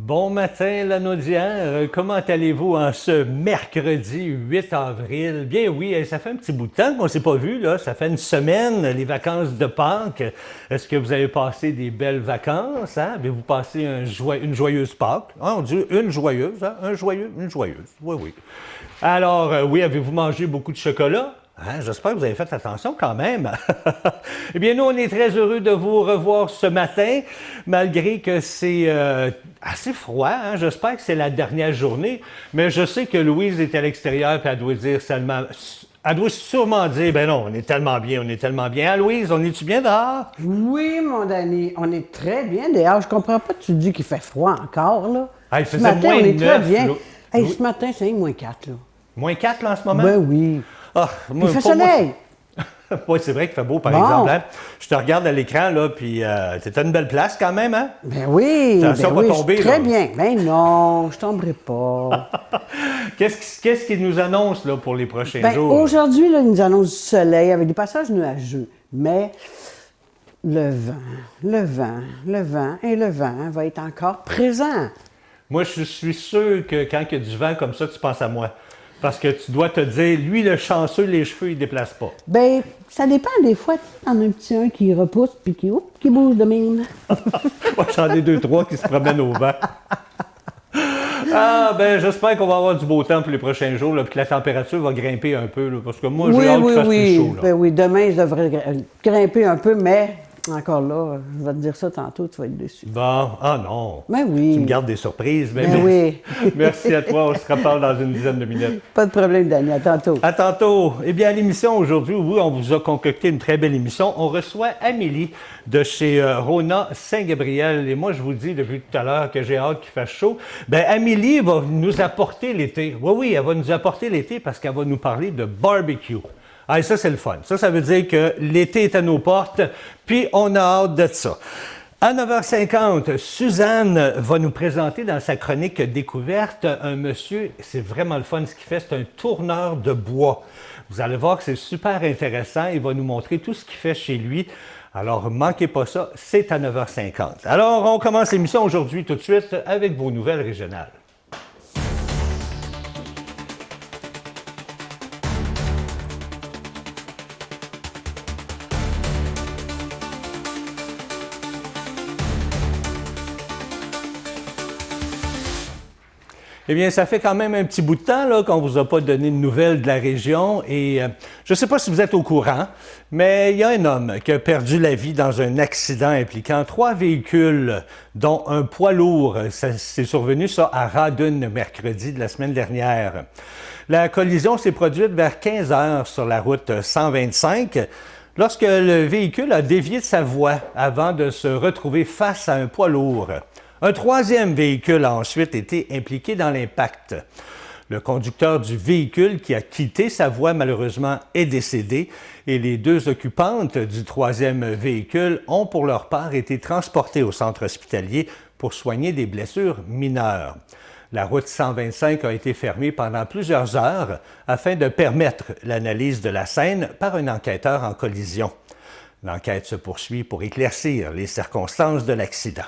Bon matin, Lanaudière. Comment allez-vous en ce mercredi 8 avril? Bien oui, ça fait un petit bout de temps qu'on ne s'est pas vu, là. Ça fait une semaine, les vacances de Pâques. Est-ce que vous avez passé des belles vacances? Hein? Avez-vous passé une joyeuse Pâques? Ah, on dit une joyeuse, hein? Un joyeux, une joyeuse. Oui, oui. Alors, oui, avez-vous mangé beaucoup de chocolat? Hein, j'espère que vous avez fait attention quand même. Eh bien, nous, on est très heureux de vous revoir ce matin, malgré que c'est assez froid. Hein? J'espère que c'est la dernière journée, mais je sais que Louise est à l'extérieur et elle doit dire seulement... Elle doit sûrement dire, ben non, on est tellement bien, on est tellement bien. Hein, Louise, on est-tu bien dehors? Oui, mon Danny, on est très bien dehors. Je comprends pas, tu dis qu'il fait froid encore, là. Ah, il ce faisait matin, moins on est 9, très bien. là. Hey, Oui. ce matin, c'est moins 4, là. Moins 4 là, en ce moment? Ben oui. Ah, Il fait pour moi, soleil. oui, c'est vrai qu'il fait beau, par Bon. exemple. Hein? Je te regarde à l'écran, là, puis t'es à une belle place quand même, hein? Ben oui, Attention, ben pas oui, tomber, je suis très là. bien. Ben non, je tomberai pas. Qu'est-ce qu'il nous annonce, là, pour les prochains Ben jours? aujourd'hui, là, il nous annonce du soleil avec des passages nuageux. Mais le vent va être encore présent. Moi, je suis sûr que quand il y a du vent comme ça, tu penses à moi. Parce que tu dois te dire, lui, le chanceux, les cheveux, il ne déplace pas. Ben, ça dépend des fois. T'en as un petit un qui repousse puis qui bouge de même. Moi, j'en ai 2, 3 qui se promènent au vent. Ah, ben, j'espère qu'on va avoir du beau temps pour les prochains jours, là, puis que la température va grimper un peu, là, parce que moi, j'ai hâte qu'il fasse plus chaud, là. Ben oui, demain, je devrais grimper un peu, mais encore là, je vais te dire ça tantôt, tu vas être déçu. Bon, ah non. Ben oui. Tu me gardes des surprises. Mais Ben oui. Merci à toi. On se reparle dans une dizaine de minutes. Pas de problème, Dani. À tantôt. À tantôt. Eh bien, à l'émission aujourd'hui, oui, on vous a concocté une très belle émission. On reçoit Amélie de chez Rona Saint-Gabriel. Et moi, je vous dis depuis tout à l'heure que j'ai hâte qu'il fasse chaud. Bien, Amélie va nous apporter l'été. Oui, oui, elle va nous apporter l'été parce qu'elle va nous parler de barbecue. Ah, et ça, c'est le fun. Ça veut dire que l'été est à nos portes, puis on a hâte de ça. À 9h50, Suzanne va nous présenter dans sa chronique découverte un monsieur, c'est vraiment le fun ce qu'il fait, c'est un tourneur de bois. Vous allez voir que c'est super intéressant, il va nous montrer tout ce qu'il fait chez lui. Alors, manquez pas ça, c'est à 9h50. Alors, on commence l'émission aujourd'hui tout de suite avec vos nouvelles régionales. Eh bien, ça fait quand même un petit bout de temps là, qu'on ne vous a pas donné de nouvelles de la région et je ne sais pas si vous êtes au courant, mais il y a un homme qui a perdu la vie dans un accident impliquant 3 véhicules, dont un poids lourd. C'est survenu ça à Radun mercredi de la semaine dernière. La collision s'est produite vers 15 heures sur la route 125 lorsque le véhicule a dévié de sa voie avant de se retrouver face à un poids lourd. Un 3e véhicule a ensuite été impliqué dans l'impact. Le conducteur du véhicule qui a quitté sa voie malheureusement est décédé et les 2 occupantes du 3e véhicule ont pour leur part été transportées au centre hospitalier pour soigner des blessures mineures. La route 125 a été fermée pendant plusieurs heures afin de permettre l'analyse de la scène par un enquêteur en collision. L'enquête se poursuit pour éclaircir les circonstances de l'accident.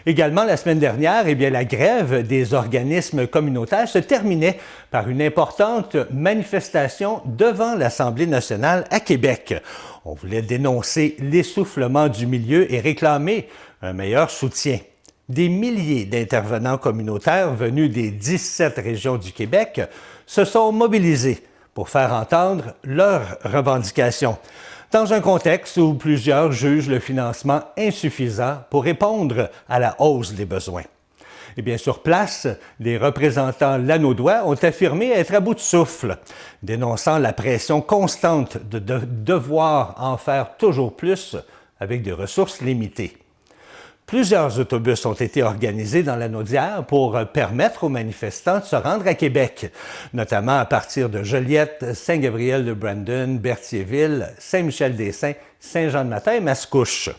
Également, la semaine dernière, eh bien, la grève des organismes communautaires se terminait par une importante manifestation devant l'Assemblée nationale à Québec. On voulait dénoncer l'essoufflement du milieu et réclamer un meilleur soutien. Des milliers d'intervenants communautaires venus des 17 régions du Québec se sont mobilisés pour faire entendre leurs revendications, dans un contexte où plusieurs jugent le financement insuffisant pour répondre à la hausse des besoins. Eh bien, sur place, les représentants lanaudois ont affirmé être à bout de souffle, dénonçant la pression constante de devoir en faire toujours plus avec des ressources limitées. Plusieurs autobus ont été organisés dans la Naudière pour permettre aux manifestants de se rendre à Québec, notamment à partir de Joliette, Saint-Gabriel-de-Brandon, Berthierville, Saint-Michel-des-Saints, Saint-Jean-de-Matin et Mascouche.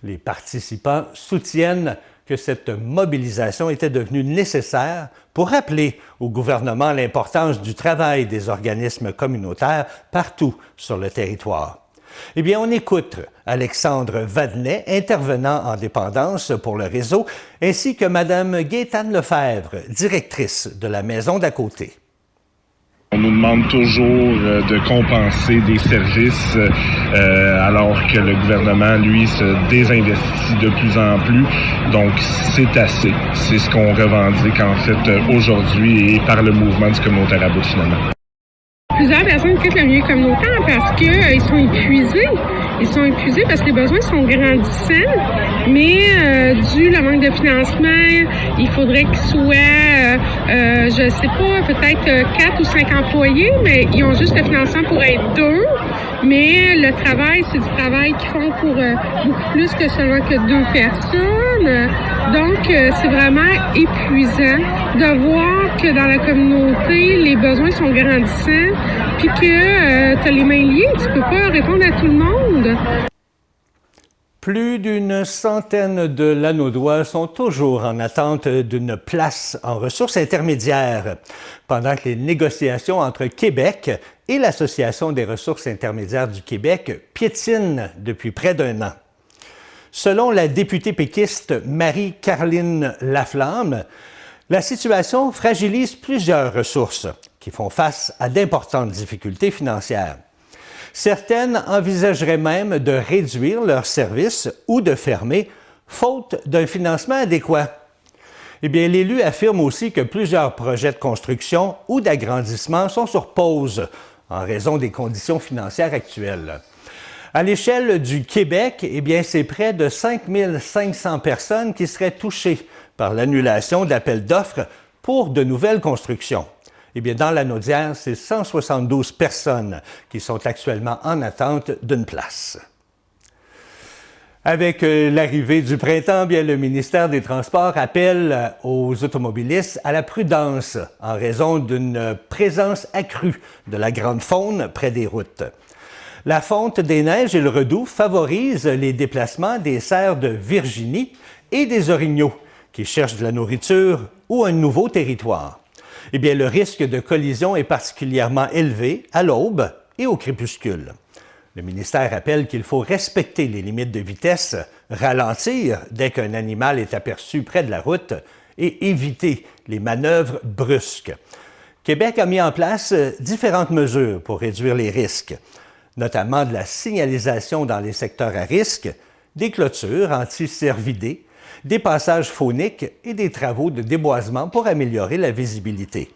Les participants soutiennent que cette mobilisation était devenue nécessaire pour rappeler au gouvernement l'importance du travail des organismes communautaires partout sur le territoire. Eh bien, on écoute Alexandre Vadnet, intervenant en dépendance pour le réseau, ainsi que Mme Gaétane Lefebvre, directrice de la maison d'à côté. On nous demande toujours de compenser des services alors que le gouvernement, lui, se désinvestit de plus en plus. Donc, c'est assez. C'est ce qu'on revendique, en fait, aujourd'hui et par le mouvement du communautaire à bout, finalement. Plusieurs personnes quittent le milieu communautaire parce qu'ils sont épuisés. Ils sont épuisés parce que les besoins sont grandissants, mais dû le manque de financement, il faudrait qu'ils soient, je sais pas, peut-être 4 ou 5 employés, mais ils ont juste le financement pour être 2. Mais le travail, c'est du travail qu'ils font pour beaucoup plus que seulement que 2 personnes. Donc, c'est vraiment épuisant de voir que dans la communauté, les besoins sont grandissants, puis que tu as les mains liées, tu peux pas répondre à tout le monde. Plus d'une centaine de Lanaudois sont toujours en attente d'une place en ressources intermédiaires, pendant que les négociations entre Québec et l'Association des ressources intermédiaires du Québec piétinent depuis près d'un an. Selon la députée péquiste Marie-Caroline Laflamme, la situation fragilise plusieurs ressources qui font face à d'importantes difficultés financières. Certaines envisageraient même de réduire leurs services ou de fermer, faute d'un financement adéquat. Eh bien, l'élu affirme aussi que plusieurs projets de construction ou d'agrandissement sont sur pause en raison des conditions financières actuelles. À l'échelle du Québec, eh bien, c'est près de 5 500 personnes qui seraient touchées par l'annulation d'appels d'offres pour de nouvelles constructions. Eh bien, dans la Naudière, c'est 172 personnes qui sont actuellement en attente d'une place. Avec l'arrivée du printemps, bien, le ministère des Transports appelle aux automobilistes à la prudence en raison d'une présence accrue de la grande faune près des routes. La fonte des neiges et le redoux favorisent les déplacements des cerfs de Virginie et des orignaux qui cherchent de la nourriture ou un nouveau territoire. Eh bien, le risque de collision est particulièrement élevé à l'aube et au crépuscule. Le ministère rappelle qu'il faut respecter les limites de vitesse, ralentir dès qu'un animal est aperçu près de la route et éviter les manœuvres brusques. Québec a mis en place différentes mesures pour réduire les risques, notamment de la signalisation dans les secteurs à risque, des clôtures anti-cervidés, des passages fauniques et des travaux de déboisement pour améliorer la visibilité.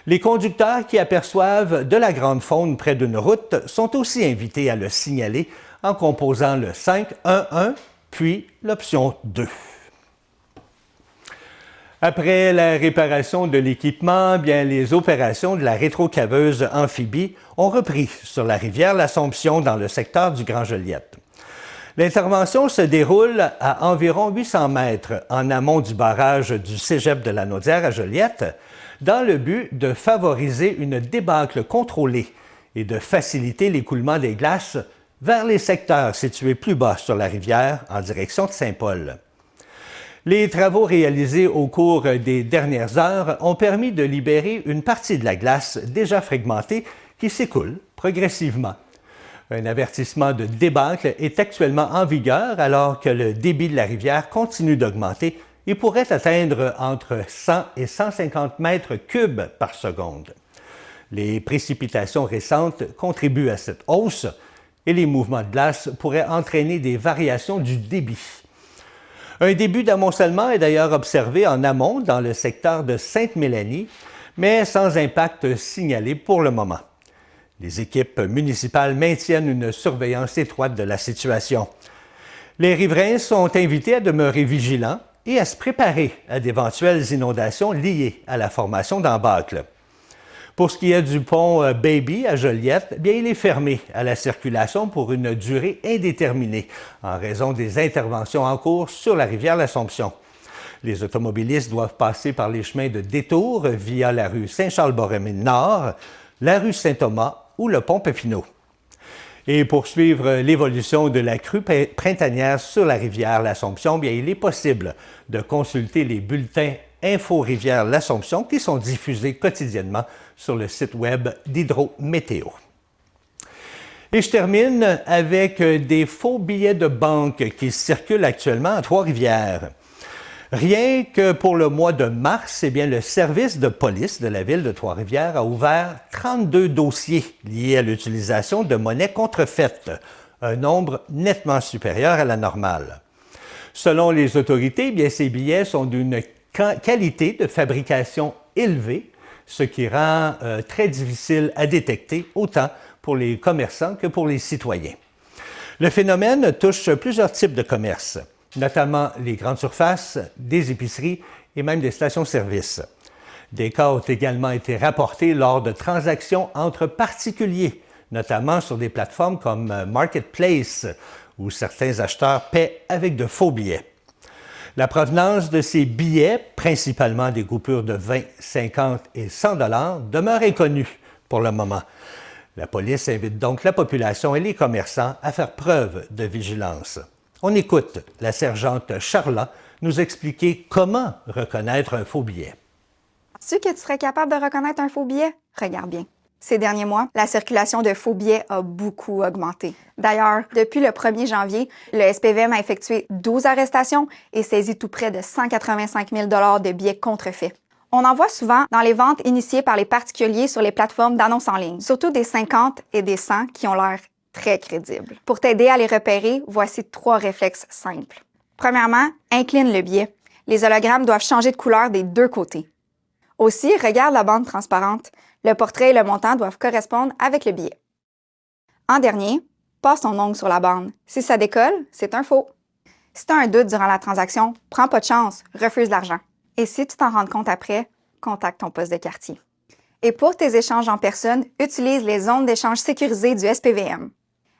Les conducteurs qui aperçoivent de la grande faune près d'une route sont aussi invités à le signaler en composant le 511 puis l'option 2. Après la réparation de l'équipement, bien, les opérations de la rétrocaveuse amphibie ont repris sur la rivière l'Assomption dans le secteur du Grand Joliette. L'intervention se déroule à environ 800 mètres en amont du barrage du cégep de la Naudière à Joliette, dans le but de favoriser une débâcle contrôlée et de faciliter l'écoulement des glaces vers les secteurs situés plus bas sur la rivière en direction de Saint-Paul. Les travaux réalisés au cours des dernières heures ont permis de libérer une partie de la glace déjà fragmentée qui s'écoule progressivement. Un avertissement de débâcle est actuellement en vigueur alors que le débit de la rivière continue d'augmenter et pourrait atteindre entre 100 et 150 mètres cubes par seconde. Les précipitations récentes contribuent à cette hausse et les mouvements de glace pourraient entraîner des variations du débit. Un début d'amoncellement est d'ailleurs observé en amont dans le secteur de Sainte-Mélanie, mais sans impact signalé pour le moment. Les équipes municipales maintiennent une surveillance étroite de la situation. Les riverains sont invités à demeurer vigilants et à se préparer à d'éventuelles inondations liées à la formation d'embâcles. Pour ce qui est du pont Baby à Joliette, bien, il est fermé à la circulation pour une durée indéterminée en raison des interventions en cours sur la rivière l'Assomption. Les automobilistes doivent passer par les chemins de détour via la rue Saint-Charles-Borromée-Nord, la rue Saint-Thomas ou le pont Papineau. Et pour suivre l'évolution de la crue printanière sur la rivière l'Assomption, bien, il est possible de consulter les bulletins Info Rivière l'Assomption qui sont diffusés quotidiennement sur le site web d'Hydro-Météo. Et je termine avec des faux billets de banque qui circulent actuellement à Trois-Rivières. Rien que pour le mois de mars, eh bien, le service de police de la ville de Trois-Rivières a ouvert 32 dossiers liés à l'utilisation de monnaie contrefaite, un nombre nettement supérieur à la normale. Selon les autorités, eh bien, ces billets sont d'une qualité de fabrication élevée, ce qui rend très difficile à détecter autant pour les commerçants que pour les citoyens. Le phénomène touche plusieurs types de commerces, notamment les grandes surfaces, des épiceries et même des stations-service. Des cas ont également été rapportés lors de transactions entre particuliers, notamment sur des plateformes comme Marketplace, où certains acheteurs paient avec de faux billets. La provenance de ces billets, principalement des coupures de 20, 50 et 100 $, demeure inconnue pour le moment. La police invite donc la population et les commerçants à faire preuve de vigilance. On écoute la sergente Charla nous expliquer comment reconnaître un faux billet. Penses-tu que tu serais capable de reconnaître un faux billet? Regarde bien. Ces derniers mois, la circulation de faux billets a beaucoup augmenté. D'ailleurs, depuis le 1er janvier, le SPVM a effectué 12 arrestations et saisi tout près de 185 000 $ de billets contrefaits. On en voit souvent dans les ventes initiées par les particuliers sur les plateformes d'annonces en ligne, surtout des 50 et des 100 qui ont l'air très crédibles. Pour t'aider à les repérer, voici 3 réflexes simples. Premièrement, incline le billet. Les hologrammes doivent changer de couleur des 2 côtés. Aussi, regarde la bande transparente. Le portrait et le montant doivent correspondre avec le billet. En dernier, passe ton ongle sur la bande. Si ça décolle, c'est un faux. Si tu as un doute durant la transaction, prends pas de chance, refuse l'argent. Et si tu t'en rends compte après, contacte ton poste de quartier. Et pour tes échanges en personne, utilise les zones d'échange sécurisées du SPVM.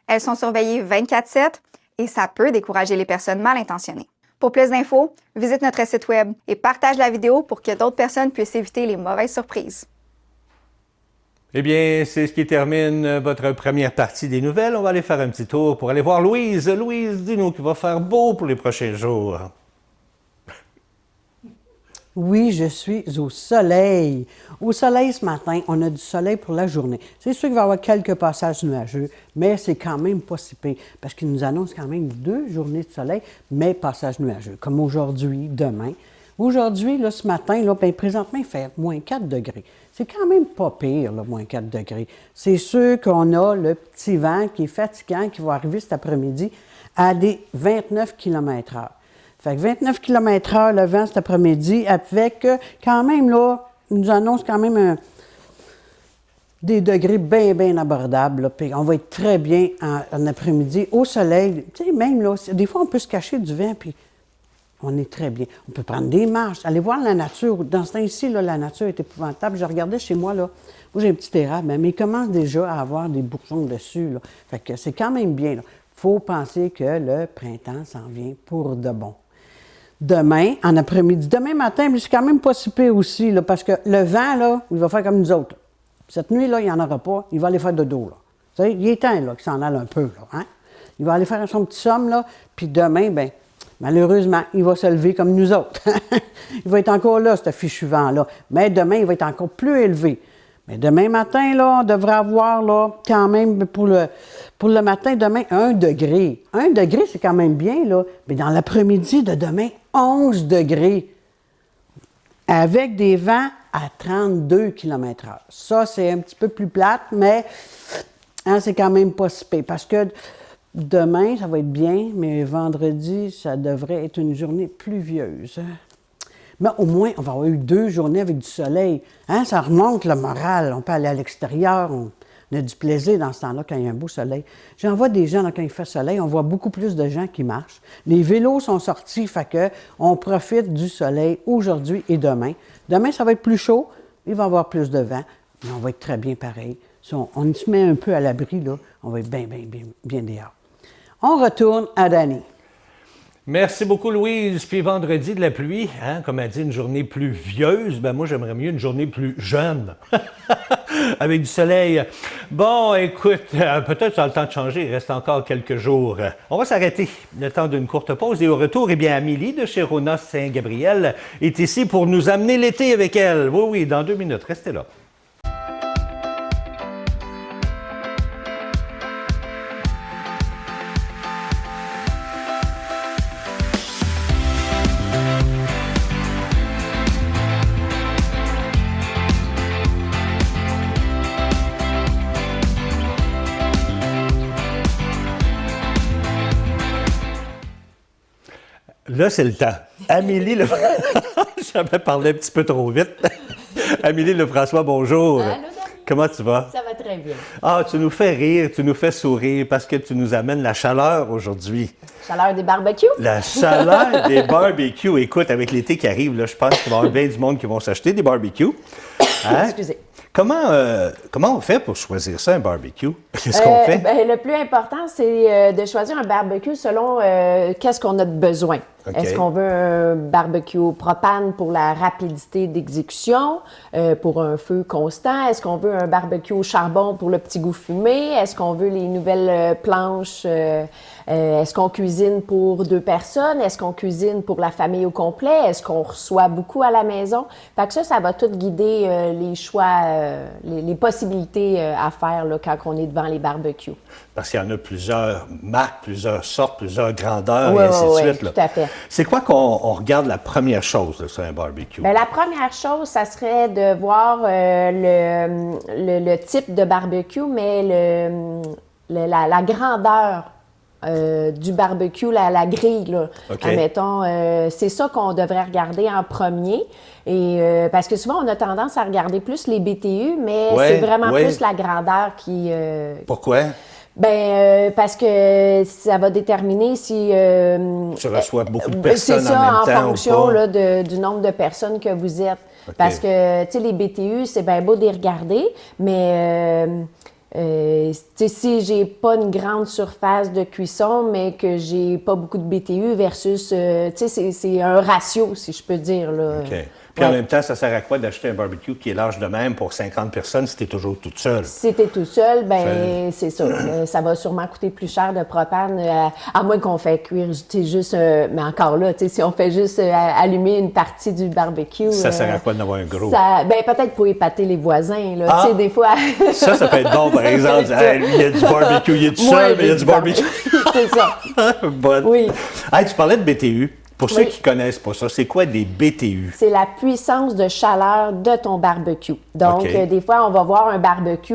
Elles sont surveillées 24/7 et ça peut décourager les personnes mal intentionnées. Pour plus d'infos, visite notre site web et partage la vidéo pour que d'autres personnes puissent éviter les mauvaises surprises. Eh bien, c'est ce qui termine votre première partie des nouvelles. On va aller faire un petit tour pour aller voir Louise. Louise, dis-nous qu'il va faire beau pour les prochains jours. Oui, je suis au soleil. Au soleil ce matin, on a du soleil pour la journée. C'est sûr qu'il va y avoir quelques passages nuageux, mais c'est quand même pas si pire, parce qu'ils nous annoncent quand même 2 journées de soleil, mais passages nuageux, comme aujourd'hui, demain. Aujourd'hui, là, ce matin, là, ben, présentement, il fait moins 4 degrés. C'est quand même pas pire, là, moins 4 degrés. C'est sûr qu'on a le petit vent qui est fatigant, qui va arriver cet après-midi à des 29 km/h. Fait que 29 km/h le vent cet après-midi, avec quand même, là, il nous annonce quand même des degrés bien abordables. Là, puis on va être très bien en après-midi au soleil. Tu sais, même là, des fois, on peut se cacher du vent, puis on est très bien. On peut prendre des marches, aller voir la nature. Dans ce temps-ci, là, la nature est épouvantable. Je regardais chez moi, là, moi j'ai un petit érable, mais il commence déjà à avoir des bourgeons dessus. Là. Fait que c'est quand même bien. Il faut penser que le printemps s'en vient pour de bon. Demain, en après-midi, demain matin, mais c'est quand même pas si pire aussi, là, parce que le vent, là, il va faire comme nous autres. Cette nuit, là, il n'y en aura pas. Il va aller faire de dos, là. Vous savez, il est temps, là, qu'il s'en aille un peu, là, hein? Il va aller faire son petit somme, là, puis demain, bien, malheureusement, il va se lever comme nous autres. Il va être encore là, ce fichu vent-là. Mais demain, il va être encore plus élevé. Mais demain matin, là, on devrait avoir, là, quand même, pour le matin, demain, 1 degré. 1 degré, c'est quand même bien, là. Mais dans l'après-midi de demain, 11 degrés. Avec des vents à 32 km/h. Ça, c'est un petit peu plus plate, mais hein, c'est quand même pas si pire. Parce que demain, ça va être bien, mais vendredi, ça devrait être une journée pluvieuse. Mais au moins, on va avoir eu 2 journées avec du soleil. Hein, ça remonte le moral. On peut aller à l'extérieur. On a du plaisir dans ce temps-là quand il y a un beau soleil. J'en vois des gens, là, quand il fait soleil, on voit beaucoup plus de gens qui marchent. Les vélos sont sortis, fait que on profite du soleil aujourd'hui et demain. Demain, ça va être plus chaud. Il va y avoir plus de vent, mais on va être très bien pareil. Si on se met un peu à l'abri, là, on va être bien dehors. On retourne à Danny. Merci beaucoup, Louise. Puis vendredi, de la pluie, hein, comme elle dit, une journée pluvieuse. Ben moi, j'aimerais mieux une journée plus jeune, avec du soleil. Bon, écoute, peut-être ça a le temps de changer. Il reste encore quelques jours. On va s'arrêter le temps d'une courte pause. Et au retour, eh bien, Amélie de chez Rona Saint-Gabriel est ici pour nous amener l'été avec elle. Oui, dans 2 minutes. Restez là. Là, c'est le temps. Amélie J'avais parlé un petit peu trop vite. Amélie Lefrançois, bonjour. Allô, David. Comment tu vas? Ça va très bien. Ah, tu nous fais rire, tu nous fais sourire parce que tu nous amènes la chaleur aujourd'hui. Chaleur des barbecues? La chaleur des barbecues. Écoute, avec l'été qui arrive, là, je pense qu'il va y avoir bien du monde qui vont s'acheter des barbecues. Hein? Excusez. Comment on fait pour choisir ça, un barbecue? Qu'est-ce qu'on fait? Ben, le plus important, c'est de choisir un barbecue selon qu'est-ce qu'on a de besoin. OK. Est-ce qu'on veut un barbecue propane pour la rapidité d'exécution, pour un feu constant? Est-ce qu'on veut un barbecue au charbon pour le petit goût fumé? Est-ce qu'on veut les nouvelles planches? Est-ce qu'on cuisine pour 2 personnes? Est-ce qu'on cuisine pour la famille au complet? Est-ce qu'on reçoit beaucoup à la maison? Fait que ça va tout guider les choix, les possibilités à faire là, quand on est devant les barbecues. Parce qu'il y en a plusieurs marques, plusieurs sortes, plusieurs grandeurs Oui, et ainsi de oui, suite. oui, là. tout à fait. C'est quoi qu'on regarde la première chose là, sur un barbecue? Bien, la première chose, ça serait de voir le type de barbecue, mais la grandeur du barbecue, la grille, là. OK. Admettons, c'est ça qu'on devrait regarder en premier. Et, parce que souvent, on a tendance à regarder plus les BTU, mais Ouais, c'est vraiment ouais. plus la grandeur qui... Pourquoi? parce que ça va déterminer si... Tu reçois beaucoup de personnes c'est ça, en même temps fonction ou pas? là, du nombre de personnes que vous êtes. OK. Parce que, tu sais, les BTU, c'est bien beau de les regarder, mais... tu sais, si j'ai pas une grande surface de cuisson, mais que j'ai pas beaucoup de BTU versus, tu sais, c'est un ratio, si je peux dire, là. OK. Puis en Ouais. même temps, ça sert à quoi d'acheter un barbecue qui est large de même pour 50 personnes si tu es toujours toute seule? Si t'es tout seul, ben c'est ça. Ça va sûrement coûter plus cher de propane, à moins qu'on fait cuire, tu sais, juste... mais encore là, tu sais, si on fait juste allumer une partie du barbecue... Ça sert à quoi d'en avoir un gros? Ben peut-être pour épater les voisins, là. Ah! Tu sais, des fois... Ça peut être bon, par exemple. C'est ça. Hey, lui, il y a du barbecue, il est tout Moins seul, mais il y a du évident. barbecue. C'est ça. Bonne. Oui. Hey, tu parlais de BTU. Pour ceux Oui. qui ne connaissent pas ça, c'est quoi des BTU? C'est la puissance de chaleur de ton barbecue. Donc, OK. des fois, on va voir un barbecue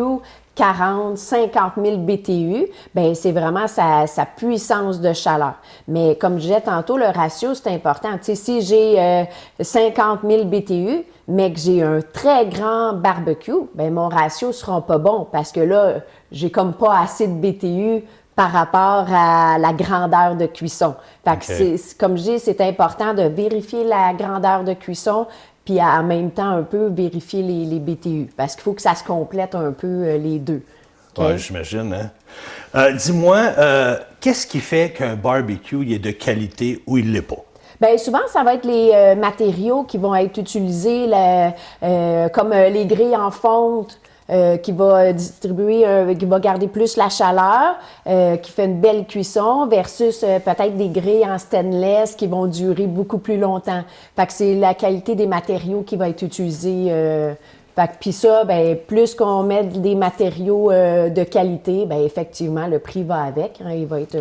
40, 50 000 BTU, bien, c'est vraiment sa puissance de chaleur. Mais comme je disais tantôt, le ratio, c'est important. Tu sais, si j'ai 50 000 BTU, mais que j'ai un très grand barbecue, bien, mon ratio ne sera pas bon parce que là, j'ai comme pas assez de BTU par rapport à la grandeur de cuisson. Fait que OK. comme je dis, c'est important de vérifier la grandeur de cuisson puis en même temps un peu vérifier les BTU parce qu'il faut que ça se complète un peu les deux. OK? Oui, j'imagine. Hein? Dis-moi, qu'est-ce qui fait qu'un barbecue il est de qualité ou il ne l'est pas? Bien, souvent, ça va être les matériaux qui vont être utilisés, comme les grilles en fonte, qui va distribuer, qui va garder plus la chaleur, qui fait une belle cuisson, versus peut-être des grilles en stainless qui vont durer beaucoup plus longtemps. Fait que c'est la qualité des matériaux qui va être utilisée. Fait que puis ça, ben plus qu'on met des matériaux de qualité, ben effectivement, le prix va avec. Hein, il va être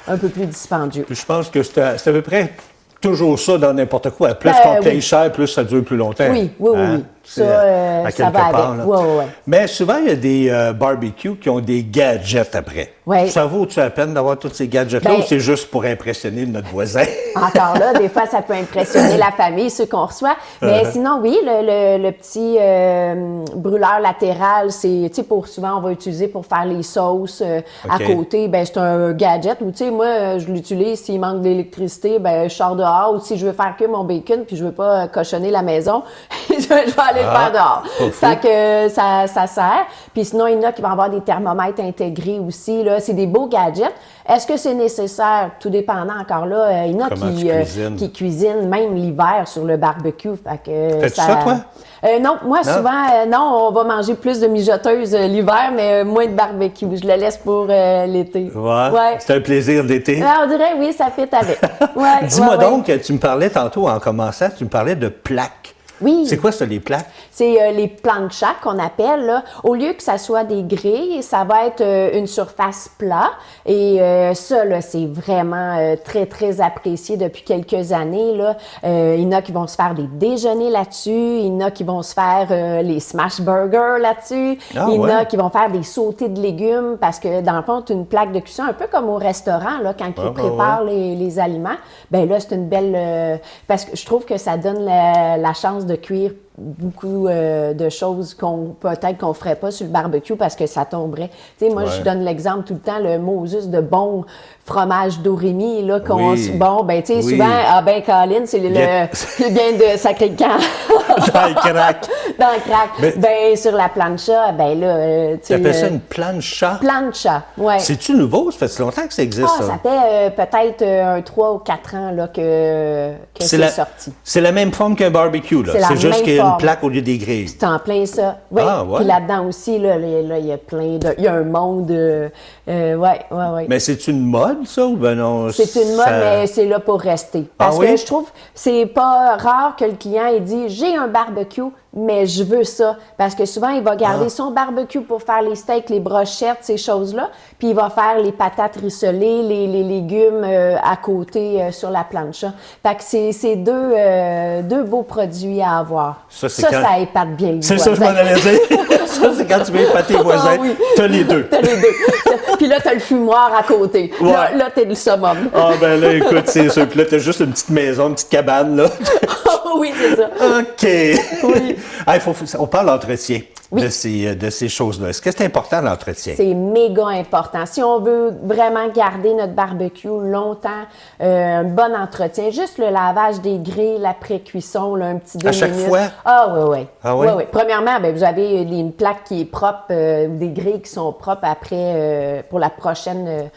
un peu plus dispendieux. Puis je pense que c'est à peu près toujours ça dans n'importe quoi. Plus Ben, qu'on paye oui. cher, plus ça dure plus longtemps. Oui, oui, oui, oui. C'est Ça, à ça quelque va avec. part, là. Oui, oui, oui. Mais souvent, il y a des barbecues qui ont des gadgets après. Oui. Ça vaut-tu la peine d'avoir tous ces gadgets-là Ben- ou c'est juste pour impressionner notre voisin? Encore là, des fois, ça peut impressionner la famille, ceux qu'on reçoit. Mais sinon, oui, le petit brûleur latéral, c'est, tu sais, souvent, on va utiliser pour faire les sauces à OK. côté. Ben c'est un gadget où, tu sais, moi, je l'utilise s'il manque d'électricité, ben je sors dehors. Ou si je veux faire cuire mon bacon puis je veux pas cochonner la maison, je vais aller le faire dehors. pas fou. Fait que ça sert. Puis sinon, il y en a qui vont avoir des thermomètres intégrés aussi. Là, c'est des beaux gadgets. Est-ce que c'est nécessaire? Tout dépendant encore là. Il y en a Comment tu cuisines? qui cuisinent même l'hiver sur le barbecue. Fait que, Fais-tu ça, toi? Non, moi souvent, non, on va manger plus de mijoteuses l'hiver, mais moins de barbecue. Je le laisse pour l'été. Ouais. C'est un plaisir d'été. On dirait, oui, ça fit avec. Ouais, Dis-moi ouais, ouais. donc, tu me parlais tantôt en commençant, tu me parlais de plaques. Oui. C'est quoi ça, les plaques? C'est les planchas qu'on appelle. Là. Au lieu que ça soit des grilles, ça va être une surface plat. Et ça, là, c'est vraiment très, très apprécié depuis quelques années. Là. Il y en a qui vont se faire des déjeuners là-dessus. Il y en a qui vont se faire les smash burgers là-dessus. Ah, il y en ouais. a qui vont faire des sautés de légumes parce que, dans le fond, c'est une plaque de cuisson, un peu comme au restaurant, là, quand ils préparent les aliments. Ben là, c'est une belle... parce que je trouve que ça donne la chance de cuire beaucoup de choses peut-être qu'on ferait pas sur le barbecue parce que ça tomberait. Tu sais, moi, je donne l'exemple tout le temps, le Moses de bon fromage d'Orémy, là, bon, ben, tu sais, souvent, Colin, c'est le bien de sacré camp. Dans le crack. Dans le crack. Mais- ben, sur la plancha, ben là, tu Tu sais... appelles ça une plancha? Plancha, ouais. C'est-tu nouveau? Ça fait longtemps que ça existe, Ah, ça fait peut-être un 3 ou 4 ans là, que c'est sorti. C'est la même forme qu'un barbecue, là. C'est la C'est juste même qu'il y a une forme. plaque au lieu des grilles. C'est en plein ça. Oui. Ah, ouais. Puis là-dedans aussi, là, il y a plein de... Il y a un monde... ouais. Mais c'est une mode, ça, ou ben non? C'est une mode, ça- mais c'est là pour rester. Parce Ah oui? que je trouve c'est pas rare que le client il dit j'ai un barbecue, mais je veux ça. Parce que souvent, il va garder son barbecue pour faire les steaks, les brochettes, ces choses-là. Puis il va faire les patates rissolées, les légumes à côté sur la plancha. Fait que c'est deux beaux produits à avoir. Ça, c'est quand- ça épate bien le C'est ça, je m'en voisin. allais dire. Ça, c'est quand tu veux épater tes voisins. Ah oui. T'as les deux. T'as les deux. Puis là, t'as le fumoir à côté. Ouais. Là, t'es le summum. Ah, ben là, écoute, c'est sûr. Puis là, t'as juste une petite maison, une petite cabane, là. Oui, c'est ça. OK. Oui. On parle d'entretien Oui. de ces choses-là. Est-ce que c'est important, l'entretien? C'est méga important. Si on veut vraiment garder notre barbecue longtemps, un bon entretien, juste le lavage des grilles, la pré-cuisson, là, un petit 2 À chaque minutes. fois? Ah oui. Ah oui? Oui. Premièrement, ben, vous avez une plaque qui est propre, des grilles qui sont propres après pour la prochaine...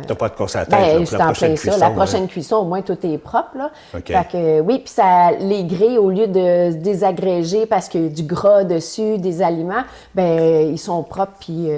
T'as pas de course à la tête, là, pour c'est la en prochaine plein ça. cuisson, La ouais. prochaine cuisson, au moins, tout est propre. Là. OK. Fait que, oui, puis ça, les grilles, au lieu de se désagréger parce qu'il y a du gras dessus, des aliments, ben ils sont propres. Puis,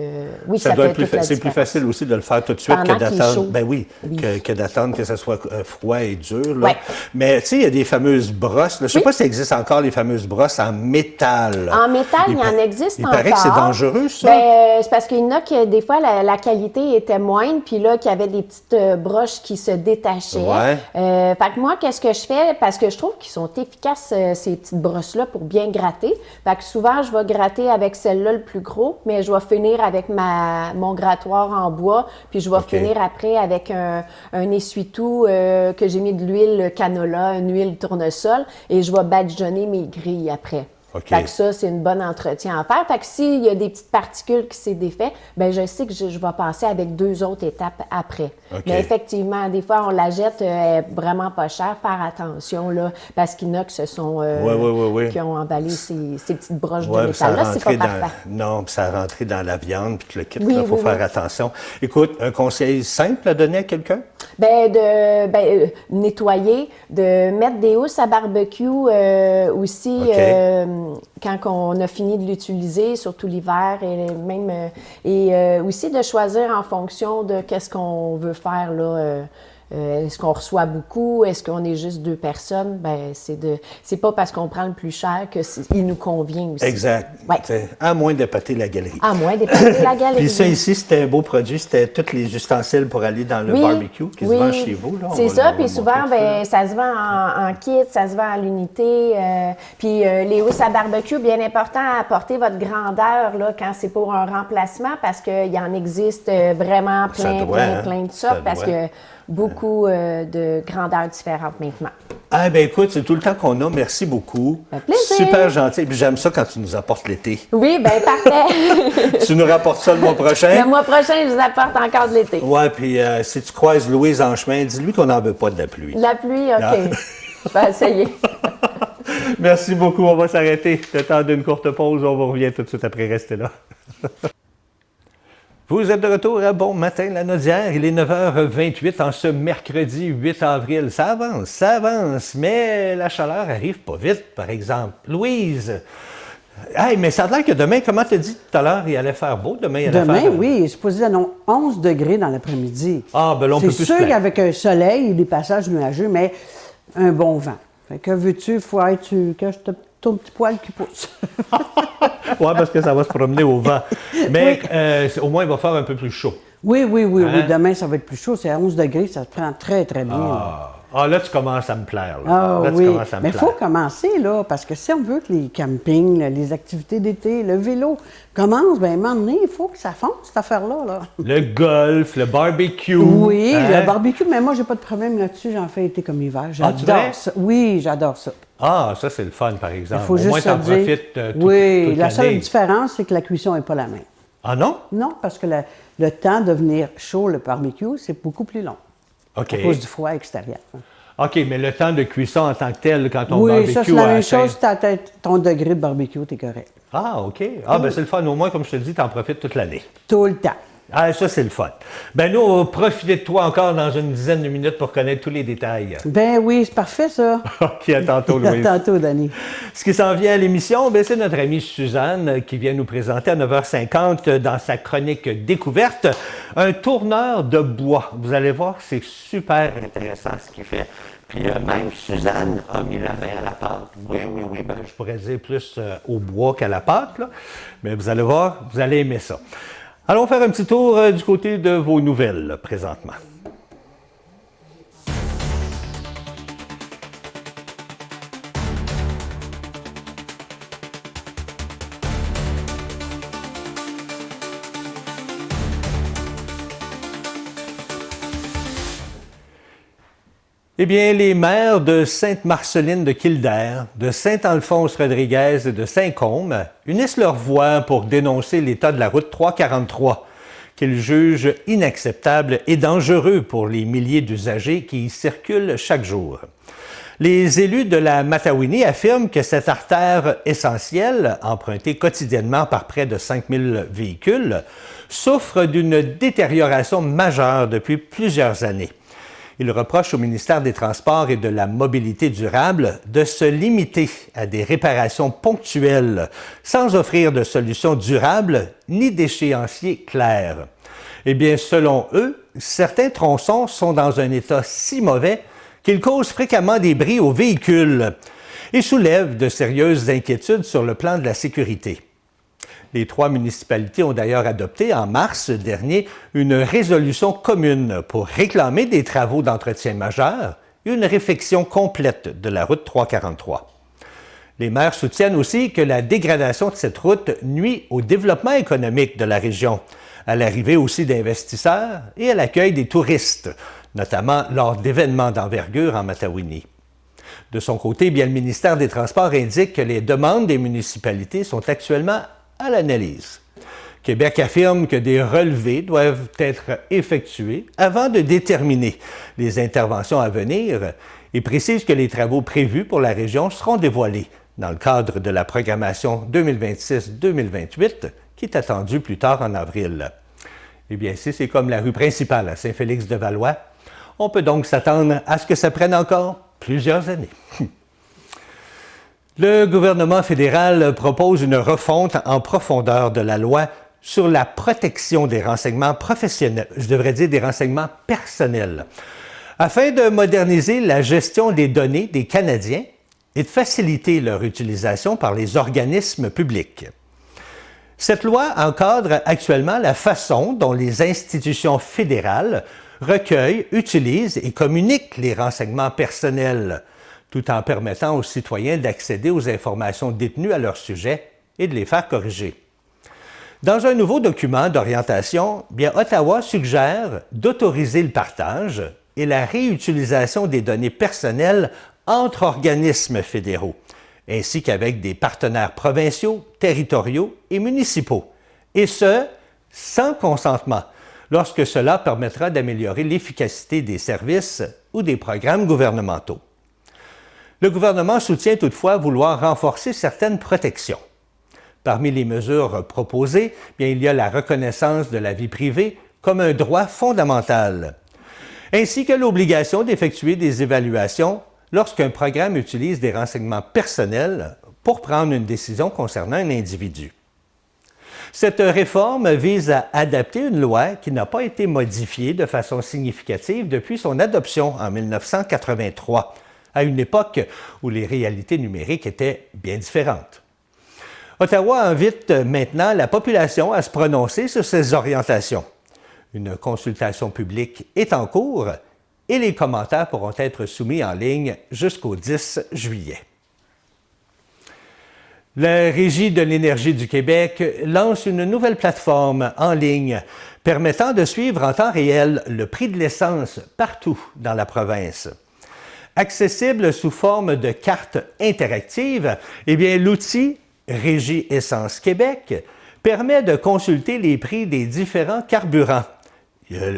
oui, ça Ça doit fait être plus toute la c'est plus différence. facile aussi de le faire tout de suite Pendant que qu'il est d'attendre. chaud. Ben oui, Oui. que d'attendre que ça soit froid et dur. Là. Ouais. Mais tu sais, il y a des fameuses brosses. Là. Je sais Oui. pas si ça existe encore, les fameuses brosses en métal. En métal, il y en existe il encore. paraît que c'est dangereux, ça. Ben, c'est parce qu'il y en a que des fois, la qualité était moindre, puis là, qu'il y avait des petites broches qui se détachaient. Ouais. Fait que moi, qu'est-ce que je fais? Parce que je trouve qu'ils sont efficaces, ces petites brosses-là, pour bien gratter. Fait que souvent, je vais gratter avec celle-là le plus gros, mais je vais finir avec mon grattoir en bois, puis je vais OK. finir après avec un essuie-tout que j'ai mis de l'huile canola, une huile tournesol, et je vais badigeonner mes grilles après. OK. Fait que ça, c'est une bonne entretien à faire. Fait que s'il y a des petites particules qui s'est défait, ben je sais que je vais passer avec 2 autres étapes après. OK. Mais effectivement, des fois, on la jette vraiment pas cher. Faire attention, là, parce qu'il y en a qui se sont... Oui. qui ont emballé ces petites broches Ouais, de puis ça métal-là. C'est pas rentrait parfait. Non, puis ça rentrait dans la viande, puis le kit, Oui, il faut oui, faire oui. attention. Écoute, un conseil simple à donner à quelqu'un? Nettoyer, de mettre des housses à barbecue aussi OK. quand on a fini de l'utiliser, surtout l'hiver, et aussi de choisir en fonction de qu'est-ce qu'on veut faire là. Est-ce qu'on reçoit beaucoup? Est-ce qu'on est juste 2 personnes? Ben, c'est pas parce qu'on prend le plus cher qu'il nous convient aussi. Exact. Ouais. T'sais, à moins d'épater la galerie. À moins d'épater la galerie. Puis ça ici, c'était un beau produit, c'était tous les ustensiles pour aller dans le barbecue qui se vend chez vous. Là. On C'est va ça, le puis souvent, montrer un petit peu, là. ça se vend en kit, ça se vend à l'unité. Puis les housses à barbecue, bien important à apporter votre grandeur là, quand c'est pour un remplacement, parce qu'il y en existe vraiment plein de sortes, parce que beaucoup de grandeurs différentes maintenant. Ah ben écoute, c'est tout le temps qu'on a. Merci beaucoup. Ça fait plaisir. Super gentil. Puis j'aime ça quand tu nous apportes l'été. Oui, bien parfait. Tu nous rapportes ça le mois prochain? Le mois prochain, je vous apporte encore de l'été. Ouais, puis si tu croises Louise en chemin, dis-lui qu'on n'en veut pas de la pluie. La pluie, OK. Ah. Je vais essayer. Merci beaucoup. On va s'arrêter. Le temps d'une courte pause. On vous revient tout de suite après. Restez là. Vous êtes de retour à Bon Matin la Naudière. Il est 9h28 en ce mercredi 8 avril. Ça avance, mais la chaleur arrive pas vite, par exemple. Louise, hey, mais ça a l'air que demain, comment t'as dit tout à l'heure, il allait faire beau? Demain, il allait Demain, faire... oui, il est supposé être 11 degrés dans l'après-midi. Ah, ben là, on peut C'est plus se sûr plaindre. qu'avec un soleil, des passages nuageux, mais un bon vent. Fait que veux-tu, il faut être que ton petit poil qui pousse. Oui, parce que ça va se promener au vent. Mais au moins, il va faire un peu plus chaud. Oui. Demain, ça va être plus chaud. C'est à 11 degrés, ça se prend très, très bien. Là, tu commences à me plaire. Là, oui. tu commences à me Mais il faut commencer, là, parce que si on veut que les campings, là, les activités d'été, le vélo commencent, bien, à un moment donné, il faut que ça fonce, cette affaire-là. Là. Le golf, le barbecue. Oui, le barbecue, mais moi, j'ai pas de problème là-dessus. J'en fais été comme hiver. J'adore ça. Oui, j'adore ça. Ça, c'est le fun, par exemple. Il faut au juste moins, tu en se dire, profites toute oui, la l'année. seule différence, c'est que la cuisson n'est pas la même. Ah non? Non, parce que le temps de venir chaud, le barbecue, c'est beaucoup plus long. OK. À cause du froid extérieur. OK, mais le temps de cuisson en tant que tel, quand on Oui, barbecue ça, c'est la même atteint- chose. Si tu atteins ton degré de barbecue, tu es correct. OK. Ben c'est le fun. Au moins, comme je te dis, tu en profites toute l'année. Tout le temps. Ça, c'est le fun. Ben nous, on va profiter de toi encore dans une dizaine de minutes pour connaître tous les détails. Ben oui, c'est parfait, ça. OK, à tantôt, Louise. À tantôt, Danny. Ce qui s'en vient à l'émission, c'est notre amie Suzanne qui vient nous présenter à 9h50 dans sa chronique Découverte un tourneur de bois. Vous allez voir, c'est super intéressant ce qu'il fait. Puis même Suzanne a mis la main à la pâte. Oui. Ben, je pourrais dire plus au bois qu'à la pâte, là. Mais vous allez voir, vous allez aimer ça. Allons faire un petit tour du côté de vos nouvelles, là, présentement. Eh bien, les maires de Sainte-Marceline de Kildare, de Saint-Alphonse-Rodriguez et de Saint-Côme unissent leurs voix pour dénoncer l'état de la route 343, qu'ils jugent inacceptable et dangereux pour les milliers d'usagers qui y circulent chaque jour. Les élus de la Matawini affirment que cette artère essentielle, empruntée quotidiennement par près de 5000 véhicules, souffre d'une détérioration majeure depuis plusieurs années. Il reproche au ministère des Transports et de la Mobilité durable de se limiter à des réparations ponctuelles sans offrir de solutions durables ni d'échéanciers clairs. Eh bien, selon eux, certains tronçons sont dans un état si mauvais qu'ils causent fréquemment des bris aux véhicules et soulèvent de sérieuses inquiétudes sur le plan de la sécurité. Les 3 municipalités ont d'ailleurs adopté en mars dernier une résolution commune pour réclamer des travaux d'entretien majeurs et une réfection complète de la route 343. Les maires soutiennent aussi que la dégradation de cette route nuit au développement économique de la région, à l'arrivée aussi d'investisseurs et à l'accueil des touristes, notamment lors d'événements d'envergure en Matawini. De son côté, le ministère des Transports indique que les demandes des municipalités sont actuellement à l'analyse. Québec affirme que des relevés doivent être effectués avant de déterminer les interventions à venir et précise que les travaux prévus pour la région seront dévoilés dans le cadre de la programmation 2026-2028 qui est attendue plus tard en avril. Eh bien, si c'est comme la rue principale à Saint-Félix-de-Valois, on peut donc s'attendre à ce que ça prenne encore plusieurs années. Le gouvernement fédéral propose une refonte en profondeur de la loi sur la protection des renseignements professionnels, je devrais dire des renseignements personnels, afin de moderniser la gestion des données des Canadiens et de faciliter leur utilisation par les organismes publics. Cette loi encadre actuellement la façon dont les institutions fédérales recueillent, utilisent et communiquent les renseignements personnels, tout en permettant aux citoyens d'accéder aux informations détenues à leur sujet et de les faire corriger. Dans un nouveau document d'orientation, Ottawa suggère d'autoriser le partage et la réutilisation des données personnelles entre organismes fédéraux, ainsi qu'avec des partenaires provinciaux, territoriaux et municipaux, et ce, sans consentement, lorsque cela permettra d'améliorer l'efficacité des services ou des programmes gouvernementaux. Le gouvernement soutient toutefois vouloir renforcer certaines protections. Parmi les mesures proposées, il y a la reconnaissance de la vie privée comme un droit fondamental, ainsi que l'obligation d'effectuer des évaluations lorsqu'un programme utilise des renseignements personnels pour prendre une décision concernant un individu. Cette réforme vise à adapter une loi qui n'a pas été modifiée de façon significative depuis son adoption en 1983, à une époque où les réalités numériques étaient bien différentes. Ottawa invite maintenant la population à se prononcer sur ces orientations. Une consultation publique est en cours et les commentaires pourront être soumis en ligne jusqu'au 10 juillet. La Régie de l'énergie du Québec lance une nouvelle plateforme en ligne permettant de suivre en temps réel le prix de l'essence partout dans la province. Accessible sous forme de carte interactive, l'outil Régie Essence Québec permet de consulter les prix des différents carburants.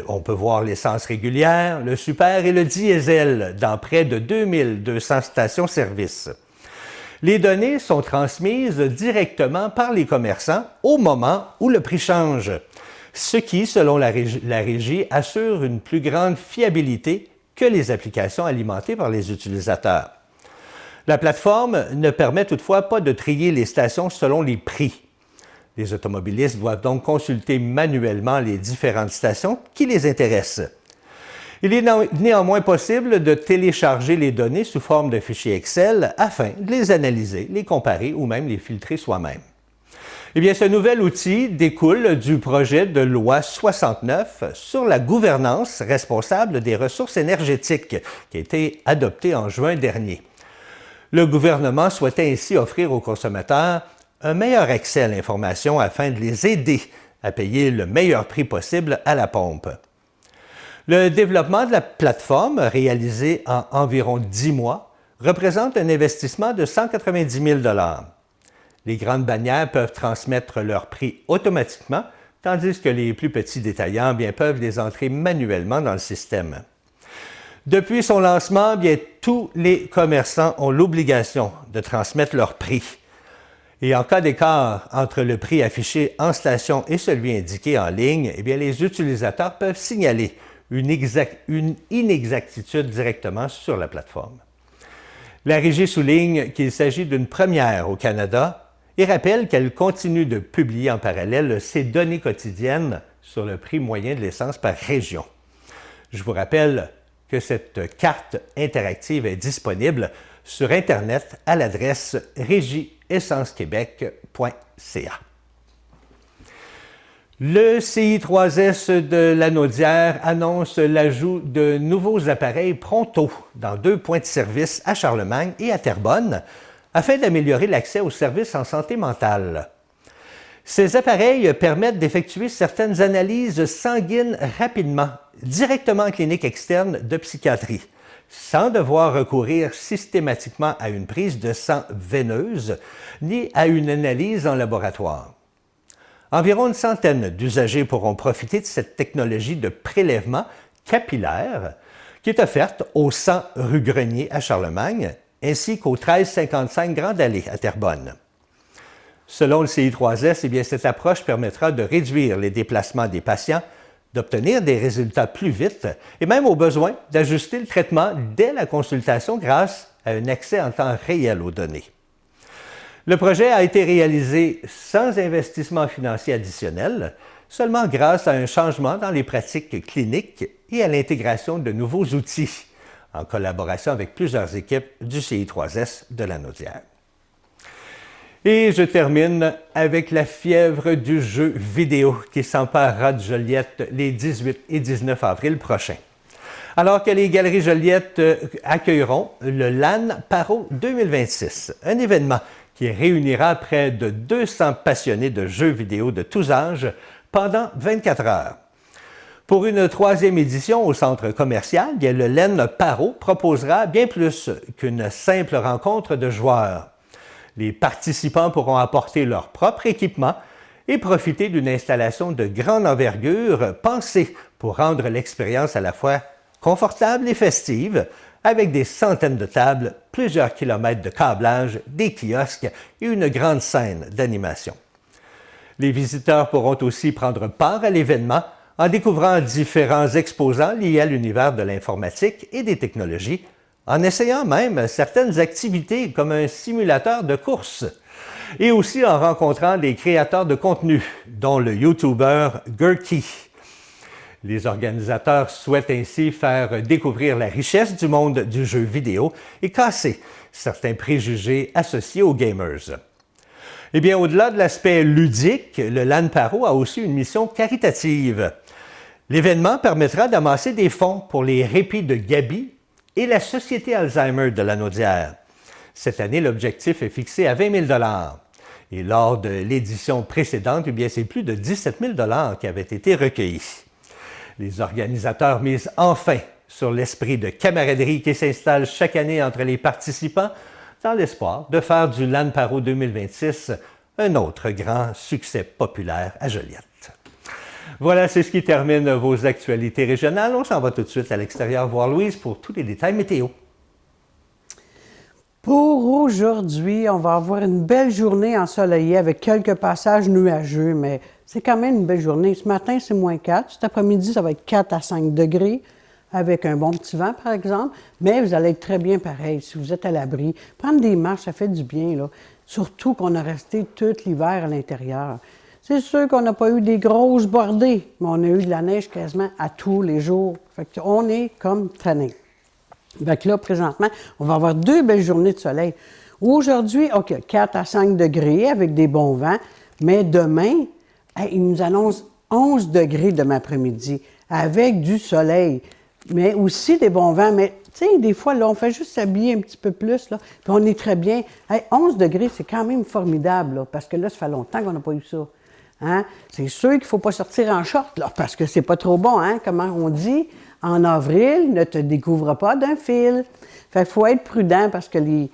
On peut voir l'essence régulière, le super et le diesel dans près de 2200 stations-service. Les données sont transmises directement par les commerçants au moment où le prix change, ce qui, selon la Régie, assure une plus grande fiabilité que les applications alimentées par les utilisateurs. La plateforme ne permet toutefois pas de trier les stations selon les prix. Les automobilistes doivent donc consulter manuellement les différentes stations qui les intéressent. Il est néanmoins possible de télécharger les données sous forme de fichiers Excel afin de les analyser, les comparer ou même les filtrer soi-même. Ce nouvel outil découle du projet de loi 69 sur la gouvernance responsable des ressources énergétiques qui a été adopté en juin dernier. Le gouvernement souhaitait ainsi offrir aux consommateurs un meilleur accès à l'information afin de les aider à payer le meilleur prix possible à la pompe. Le développement de la plateforme, réalisé en environ 10 mois, représente un investissement de 190 000 $. Les grandes bannières peuvent transmettre leurs prix automatiquement, tandis que les plus petits détaillants peuvent les entrer manuellement dans le système. Depuis son lancement, tous les commerçants ont l'obligation de transmettre leurs prix. Et en cas d'écart entre le prix affiché en station et celui indiqué en ligne, les utilisateurs peuvent signaler une inexactitude directement sur la plateforme. La Régie souligne qu'il s'agit d'une première au Canada et rappelle qu'elle continue de publier en parallèle ses données quotidiennes sur le prix moyen de l'essence par région. Je vous rappelle que cette carte interactive est disponible sur Internet à l'adresse régieessencequebec.ca. Le CI3S de Lanaudière annonce l'ajout de nouveaux appareils Pronto dans 2 points de service à Charlemagne et à Terrebonne afin d'améliorer l'accès aux services en santé mentale. Ces appareils permettent d'effectuer certaines analyses sanguines rapidement, directement en clinique externe de psychiatrie, sans devoir recourir systématiquement à une prise de sang veineuse ni à une analyse en laboratoire. Environ une centaine d'usagers pourront profiter de cette technologie de prélèvement capillaire qui est offerte au 100 rue Grenier à Charlemagne ainsi qu'au 1355 Grande Allée à Terrebonne. Selon le CI3S, cette approche permettra de réduire les déplacements des patients, d'obtenir des résultats plus vite et même au besoin d'ajuster le traitement dès la consultation grâce à un accès en temps réel aux données. Le projet a été réalisé sans investissement financier additionnel, seulement grâce à un changement dans les pratiques cliniques et à l'intégration de nouveaux outils, en collaboration avec plusieurs équipes du CI3S de Lanaudière. Et je termine avec la fièvre du jeu vidéo qui s'emparera de Joliette les 18 et 19 avril prochains. Alors que les Galeries Joliette accueilleront le LAN Paro 2026, un événement qui réunira près de 200 passionnés de jeux vidéo de tous âges pendant 24 heures. Pour une 3e édition au centre commercial, le LAN Paro proposera bien plus qu'une simple rencontre de joueurs. Les participants pourront apporter leur propre équipement et profiter d'une installation de grande envergure pensée pour rendre l'expérience à la fois confortable et festive, avec des centaines de tables, plusieurs kilomètres de câblage, des kiosques et une grande scène d'animation. Les visiteurs pourront aussi prendre part à l'événement en découvrant différents exposants liés à l'univers de l'informatique et des technologies, en essayant même certaines activités comme un simulateur de course, et aussi en rencontrant des créateurs de contenu, dont le YouTuber Gurky. Les organisateurs souhaitent ainsi faire découvrir la richesse du monde du jeu vidéo et casser certains préjugés associés aux gamers. Eh bien, au-delà de l'aspect ludique, le LAN Paro a aussi une mission caritative. L'événement permettra d'amasser des fonds pour les répits de Gabi et la Société Alzheimer de Lanaudière. Cette année, l'objectif est fixé à 20 000 $. Et lors de l'édition précédente, eh bien, c'est plus de 17 000 $ qui avaient été recueillis. Les organisateurs misent enfin sur l'esprit de camaraderie qui s'installe chaque année entre les participants dans l'espoir de faire du LAN Paro 2026 un autre grand succès populaire à Joliette. Voilà, c'est ce qui termine vos actualités régionales. On s'en va tout de suite à l'extérieur voir Louise pour tous les détails météo. Pour aujourd'hui, on va avoir une belle journée ensoleillée avec quelques passages nuageux, mais c'est quand même une belle journée. Ce matin, c'est -4. Cet après-midi, ça va être 4 à 5 degrés, avec un bon petit vent, par exemple. Mais vous allez être très bien pareil si vous êtes à l'abri. Prendre des marches, ça fait du bien, là. Surtout qu'on a resté tout l'hiver à l'intérieur. C'est sûr qu'on n'a pas eu des grosses bordées, mais on a eu de la neige quasiment à tous les jours. Fait qu'on est comme tanné. Fait que là, présentement, on va avoir 2 belles journées de soleil. Aujourd'hui, OK, 4 à 5 degrés avec des bons vents, mais demain, il nous annonce 11 degrés demain après-midi avec du soleil, mais aussi des bons vents. Mais tu sais, des fois, là, on fait juste s'habiller un petit peu plus, là, puis on est très bien. 11 degrés, c'est quand même formidable, là, parce que là, ça fait longtemps qu'on n'a pas eu ça. Hein? C'est sûr qu'il ne faut pas sortir en short, là, parce que c'est pas trop bon, hein? Comment on dit? En avril, ne te découvre pas d'un fil. Fait qu'il faut être prudent parce que les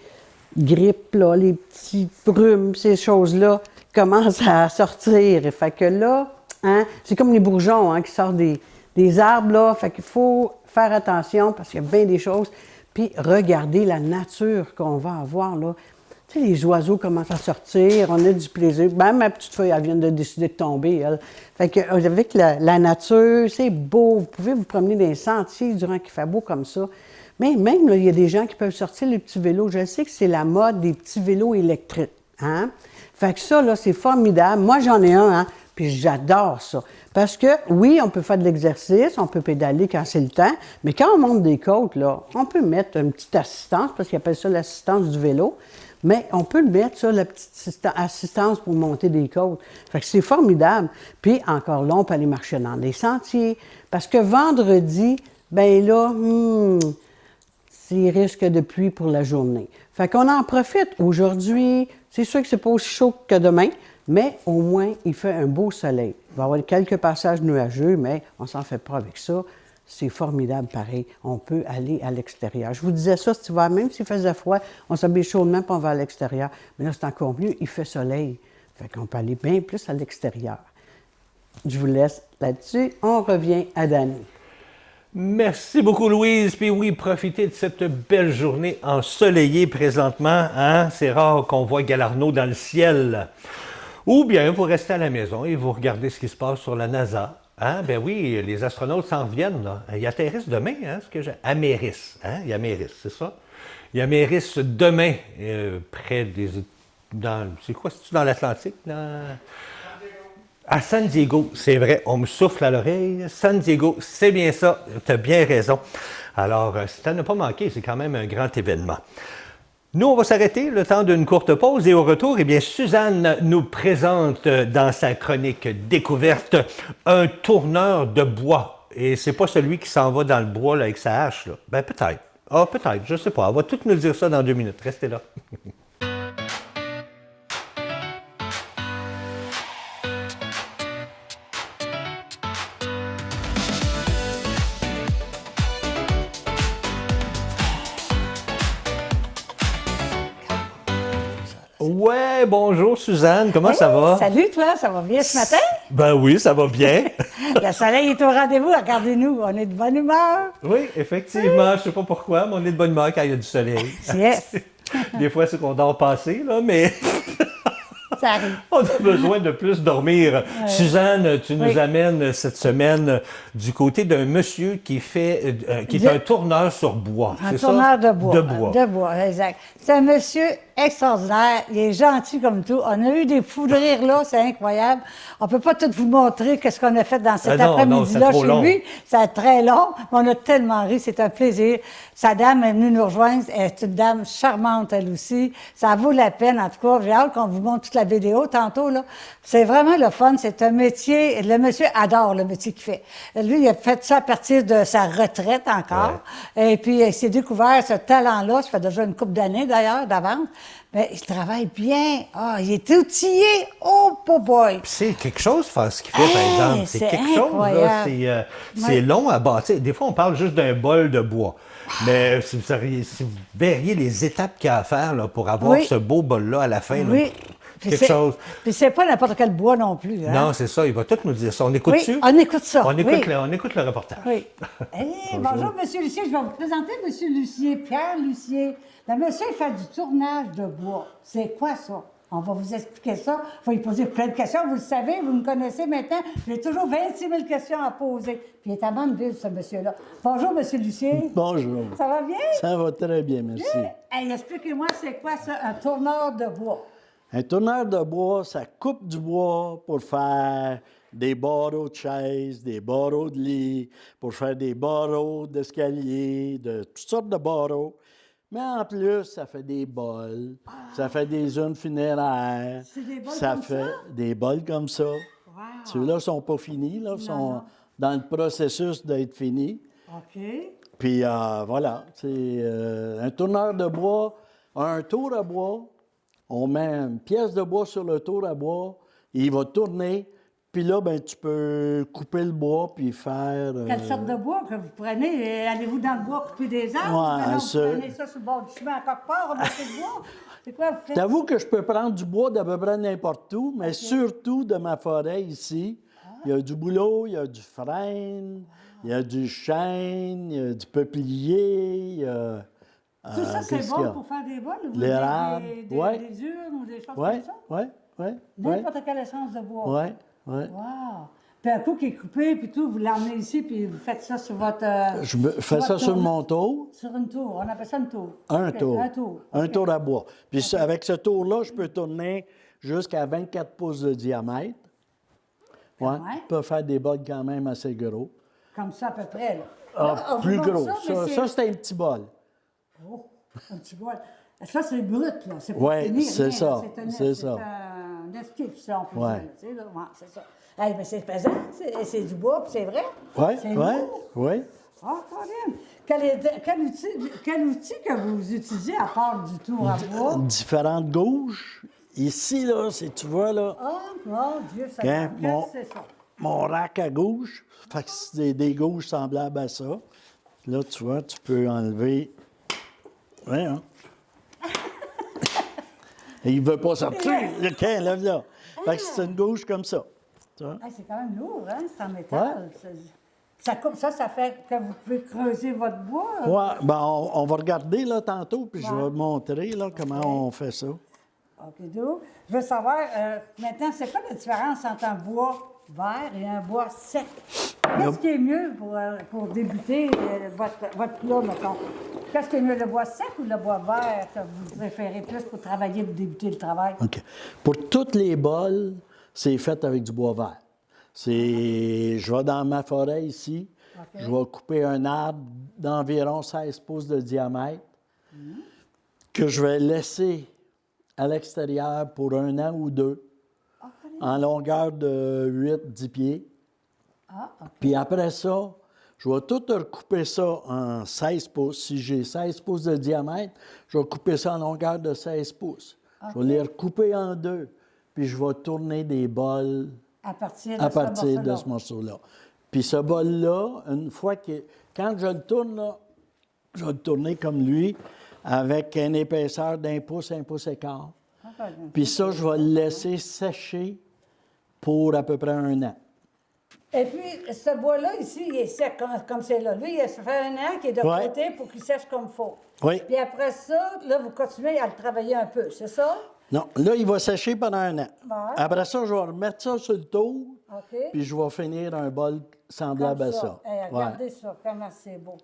grippes, là, les petits brumes, ces choses-là commencent à sortir. Et fait que là, hein, c'est comme les bourgeons hein, qui sortent des arbres, là. Fait qu'il faut faire attention parce qu'il y a bien des choses. Puis regarder la nature qu'on va avoir, là. Tu sais, les oiseaux commencent à sortir, on a du plaisir. Ben, ma petite feuille, elle vient de décider de tomber, elle. Fait que, avec la nature, c'est beau. Vous pouvez vous promener dans les sentiers durant qu'il fait beau comme ça. Mais même, là, il y a des gens qui peuvent sortir les petits vélos. Je sais que c'est la mode des petits vélos électriques. Hein? Fait que ça, là, c'est formidable. Moi, j'en ai un, hein, puis j'adore ça. Parce que, oui, on peut faire de l'exercice, on peut pédaler quand c'est le temps, mais quand on monte des côtes, là, on peut mettre une petite assistance, parce qu'ils appellent ça l'assistance du vélo. Mais on peut le mettre, ça, la petite assistance pour monter des côtes. Fait que c'est formidable. Puis, encore là, on peut aller marcher dans des sentiers. Parce que vendredi, ben là, c'est risque de pluie pour la journée. Fait qu'on en profite. Aujourd'hui, c'est sûr que c'est pas aussi chaud que demain, mais au moins, il fait un beau soleil. Il va y avoir quelques passages nuageux, mais on s'en fait pas avec ça. C'est formidable, pareil. On peut aller à l'extérieur. Je vous disais ça cet hiver, même s'il faisait froid, on s'habille chaudement puis on va à l'extérieur. Mais là, c'est encore mieux, il fait soleil. Fait qu'on peut aller bien plus à l'extérieur. Je vous laisse là-dessus. On revient à Dany. Merci beaucoup, Louise. Puis oui, profitez de cette belle journée ensoleillée présentement. Hein? C'est rare qu'on voit Galarno dans le ciel. Ou bien vous restez à la maison et vous regardez ce qui se passe sur la NASA. Hein? Ben oui, les astronautes s'en reviennent. Là. Ils atterrissent demain, hein, à Méris. Hein? Il y a Méris, c'est ça? Il y a Méris demain, près des... c'est quoi? C'est-tu dans l'Atlantique? À San Diego, c'est vrai, on me souffle à l'oreille. San Diego, c'est bien ça, tu as bien raison. Alors, c'est à ne pas manquer, c'est quand même un grand événement. Nous, on va s'arrêter le temps d'une courte pause et au retour, eh bien, Suzanne nous présente dans sa chronique découverte un tourneur de bois. Et c'est pas celui qui s'en va dans le bois là, avec sa hache. Là. Ben peut-être. Ah, peut-être, je sais pas. On va tout nous dire ça dans 2 minutes. Restez là. Ouais, bonjour Suzanne, comment ça va? Salut toi, ça va bien ce matin? Ben oui, ça va bien. Le soleil est au rendez-vous, regardez-nous, on est de bonne humeur. Oui, effectivement, je sais pas pourquoi, mais on est de bonne humeur quand il y a du soleil. Yes. Des fois, c'est qu'on dort passer, là, mais... Ça arrive. On a besoin de plus dormir. Suzanne, tu nous amènes cette semaine du côté d'un monsieur qui est un tourneur sur bois. Un tourneur de bois. De bois, exact. C'est un monsieur extraordinaire. Il est gentil comme tout. On a eu des fous de rire là, c'est incroyable. On peut pas tout vous montrer qu'est-ce qu'on a fait dans cet non, après-midi-là c'est trop chez long. lui. C'est très long, mais on a tellement ri. C'est un plaisir. Sa dame est venue nous rejoindre. Elle est une dame charmante, elle aussi. Ça vaut la peine, en tout cas. J'ai hâte qu'on vous montre toute la vidéo tantôt, là. C'est vraiment le fun. C'est un métier. Le monsieur adore le métier qu'il fait. Lui, il a fait ça à partir de sa retraite encore. Et puis, il s'est découvert ce talent-là. Ça fait déjà une couple d'années, d'ailleurs, d'avance. Mais il travaille bien. Ah, il est outillé. Oh, boy! Puis c'est quelque chose faire ce qu'il fait, par exemple. C'est c'est quelque chose, là. incroyable. C'est long à bâtir. Des fois, on parle juste d'un bol de bois. Mais si vous verriez les étapes qu'il y a à faire là, pour avoir Oui. ce beau bol-là à la fin, là, Oui. Puis quelque chose. Puis c'est pas n'importe quel bois non plus. Hein? Non, c'est ça. Il va tout nous dire ça. On écoute Oui, dessus? on écoute ça. On écoute, Oui. on écoute le reportage. Oui. Bonjour, Monsieur Lucier. Je vais vous présenter Monsieur Lucier, Pierre Lucier. Le monsieur fait du tournage de bois. C'est quoi ça? On va vous expliquer ça. Il faut lui poser plein de questions. Vous le savez, vous me connaissez maintenant. J'ai toujours 26 000 questions à poser. Puis il est à Mandeville, ce monsieur-là. Bonjour, Monsieur Lucier. Bonjour. Ça va bien? Ça va très bien, merci. Hey, expliquez-moi, c'est quoi ça, un tourneur de bois? Un tourneur de bois, ça coupe du bois pour faire des barreaux de chaises, des barreaux de lit, pour faire des barreaux d'escalier, de toutes sortes de barreaux. Mais en plus, ça fait des bols, ça fait des urnes funéraires. C'est des bols ça comme fait ça? des bols comme ça. Ceux-là ne sont pas finis, là, sont dans le processus d'être finis. OK. Puis voilà, c'est un tourneur de bois, un tour à bois. On met une pièce de bois sur le tour à bois, il va tourner. Puis là, ben, tu peux couper le bois puis faire... Quelle sorte de bois que vous prenez? Allez-vous dans le bois couper des arbres? Ouais, Non, ça- vous prenez ça sur le bord du chemin à quelque part, on a fait du bois? C'est quoi vous faites? T'avoue que je peux prendre du bois d'à peu près n'importe où, mais surtout de ma forêt ici. Il y a du bouleau, il y a du frêne, il y a du chêne, il y a du peuplier, il y a... Tout ça, c'est qu'est-ce qu'il y bon a? pour faire des bols? Ou L'érable, ouais. des urnes ou des choses Oui, comme ça? oui, oui. N'importe quelle essence de bois? Oui, oui. Wow! Puis un coup qui est coupé, puis tout, vous l'emmenez ici, puis vous faites ça sur votre... Je me fais votre ça sur tour. mon tour. Sur une tour. On appelle ça une tour. Un OK, tour. Un tour. Un OK. tour à bois. Puis avec ce tour-là, je peux tourner jusqu'à 24 pouces de diamètre. Ouais. même. Je peux faire des bols quand même assez gros. Comme ça, à peu près, là. Ah, Là, on vous plus montre gros. mais Ça, c'est un petit bol. Oh, un petit bol. Ça, c'est brut, là. C'est pas Ouais, fini, c'est rien, ça, là. c'est C'est ça. un esquif, ça, on peut Ouais. dire. Tu sais, là. Ouais, c'est ça. Hey, mais c'est pesant, c'est du bois, puis c'est vrai. Oui, C'est oui, lourd. oui. Ah, Colin! Quel outil que vous utilisez à part du tour à bois? Différentes gauges. Ici, là, tu vois, là, Oh, mon Dieu, ça Hein, qu'est-ce mon- que c'est ça? mon rack à gauche, fait que c'est des gauges semblables à ça. Là, tu vois, tu peux enlever. Oui, hein? Et il ne veut pas sortir. Le camp, lève-là. Fait que c'est une gauche comme ça. Tu vois? Hey, c'est quand même lourd, hein? C'est en métal. Ça coupe ça fait que vous pouvez creuser votre bois. Ouais, ben on va regarder là tantôt, puis je vais montrer là, comment on fait ça. OK, d'où? Je veux savoir, maintenant, c'est quoi la différence entre un bois vert et un bois sec? Qu'est-ce qui est mieux pour débuter votre plat, mettons? Qu'est-ce qui est mieux, le bois sec ou le bois vert que vous préférez plus pour travailler, pour débuter le travail? OK. Pour toutes les bols, c'est fait avec du bois vert. Je vais dans ma forêt ici, je vais couper un arbre d'environ 16 pouces de diamètre que je vais laisser à l'extérieur pour 1 an ou 2, en longueur de 8-10 pieds. Puis après ça, je vais tout recouper ça en 16 pouces. Si j'ai 16 pouces de diamètre, je vais couper ça en longueur de 16 pouces. Je vais les recouper en 2, puis je vais tourner des bols À partir de ce morceau-là. Puis ce bol-là, une fois que... Quand je le tourne, là, je vais le tourner comme lui, avec une épaisseur d'1 pouce, 1 pouce et quart. Puis ça, je vais le laisser sécher pour à peu près 1 an. Et puis, ce bois-là, ici, il est sec comme c'est là. Lui, ça fait 1 an qu'il est de Ouais. côté pour qu'il sèche comme il faut. Oui. Puis après ça, là, vous continuez à le travailler un peu, c'est ça? Non, là, il va sécher pendant 1 an. Ouais. Après ça, je vais remettre ça sur le tour, OK. puis je vais finir un bol semblable Comme à ça. Hey, Ouais. regardez ça, comment c'est beau.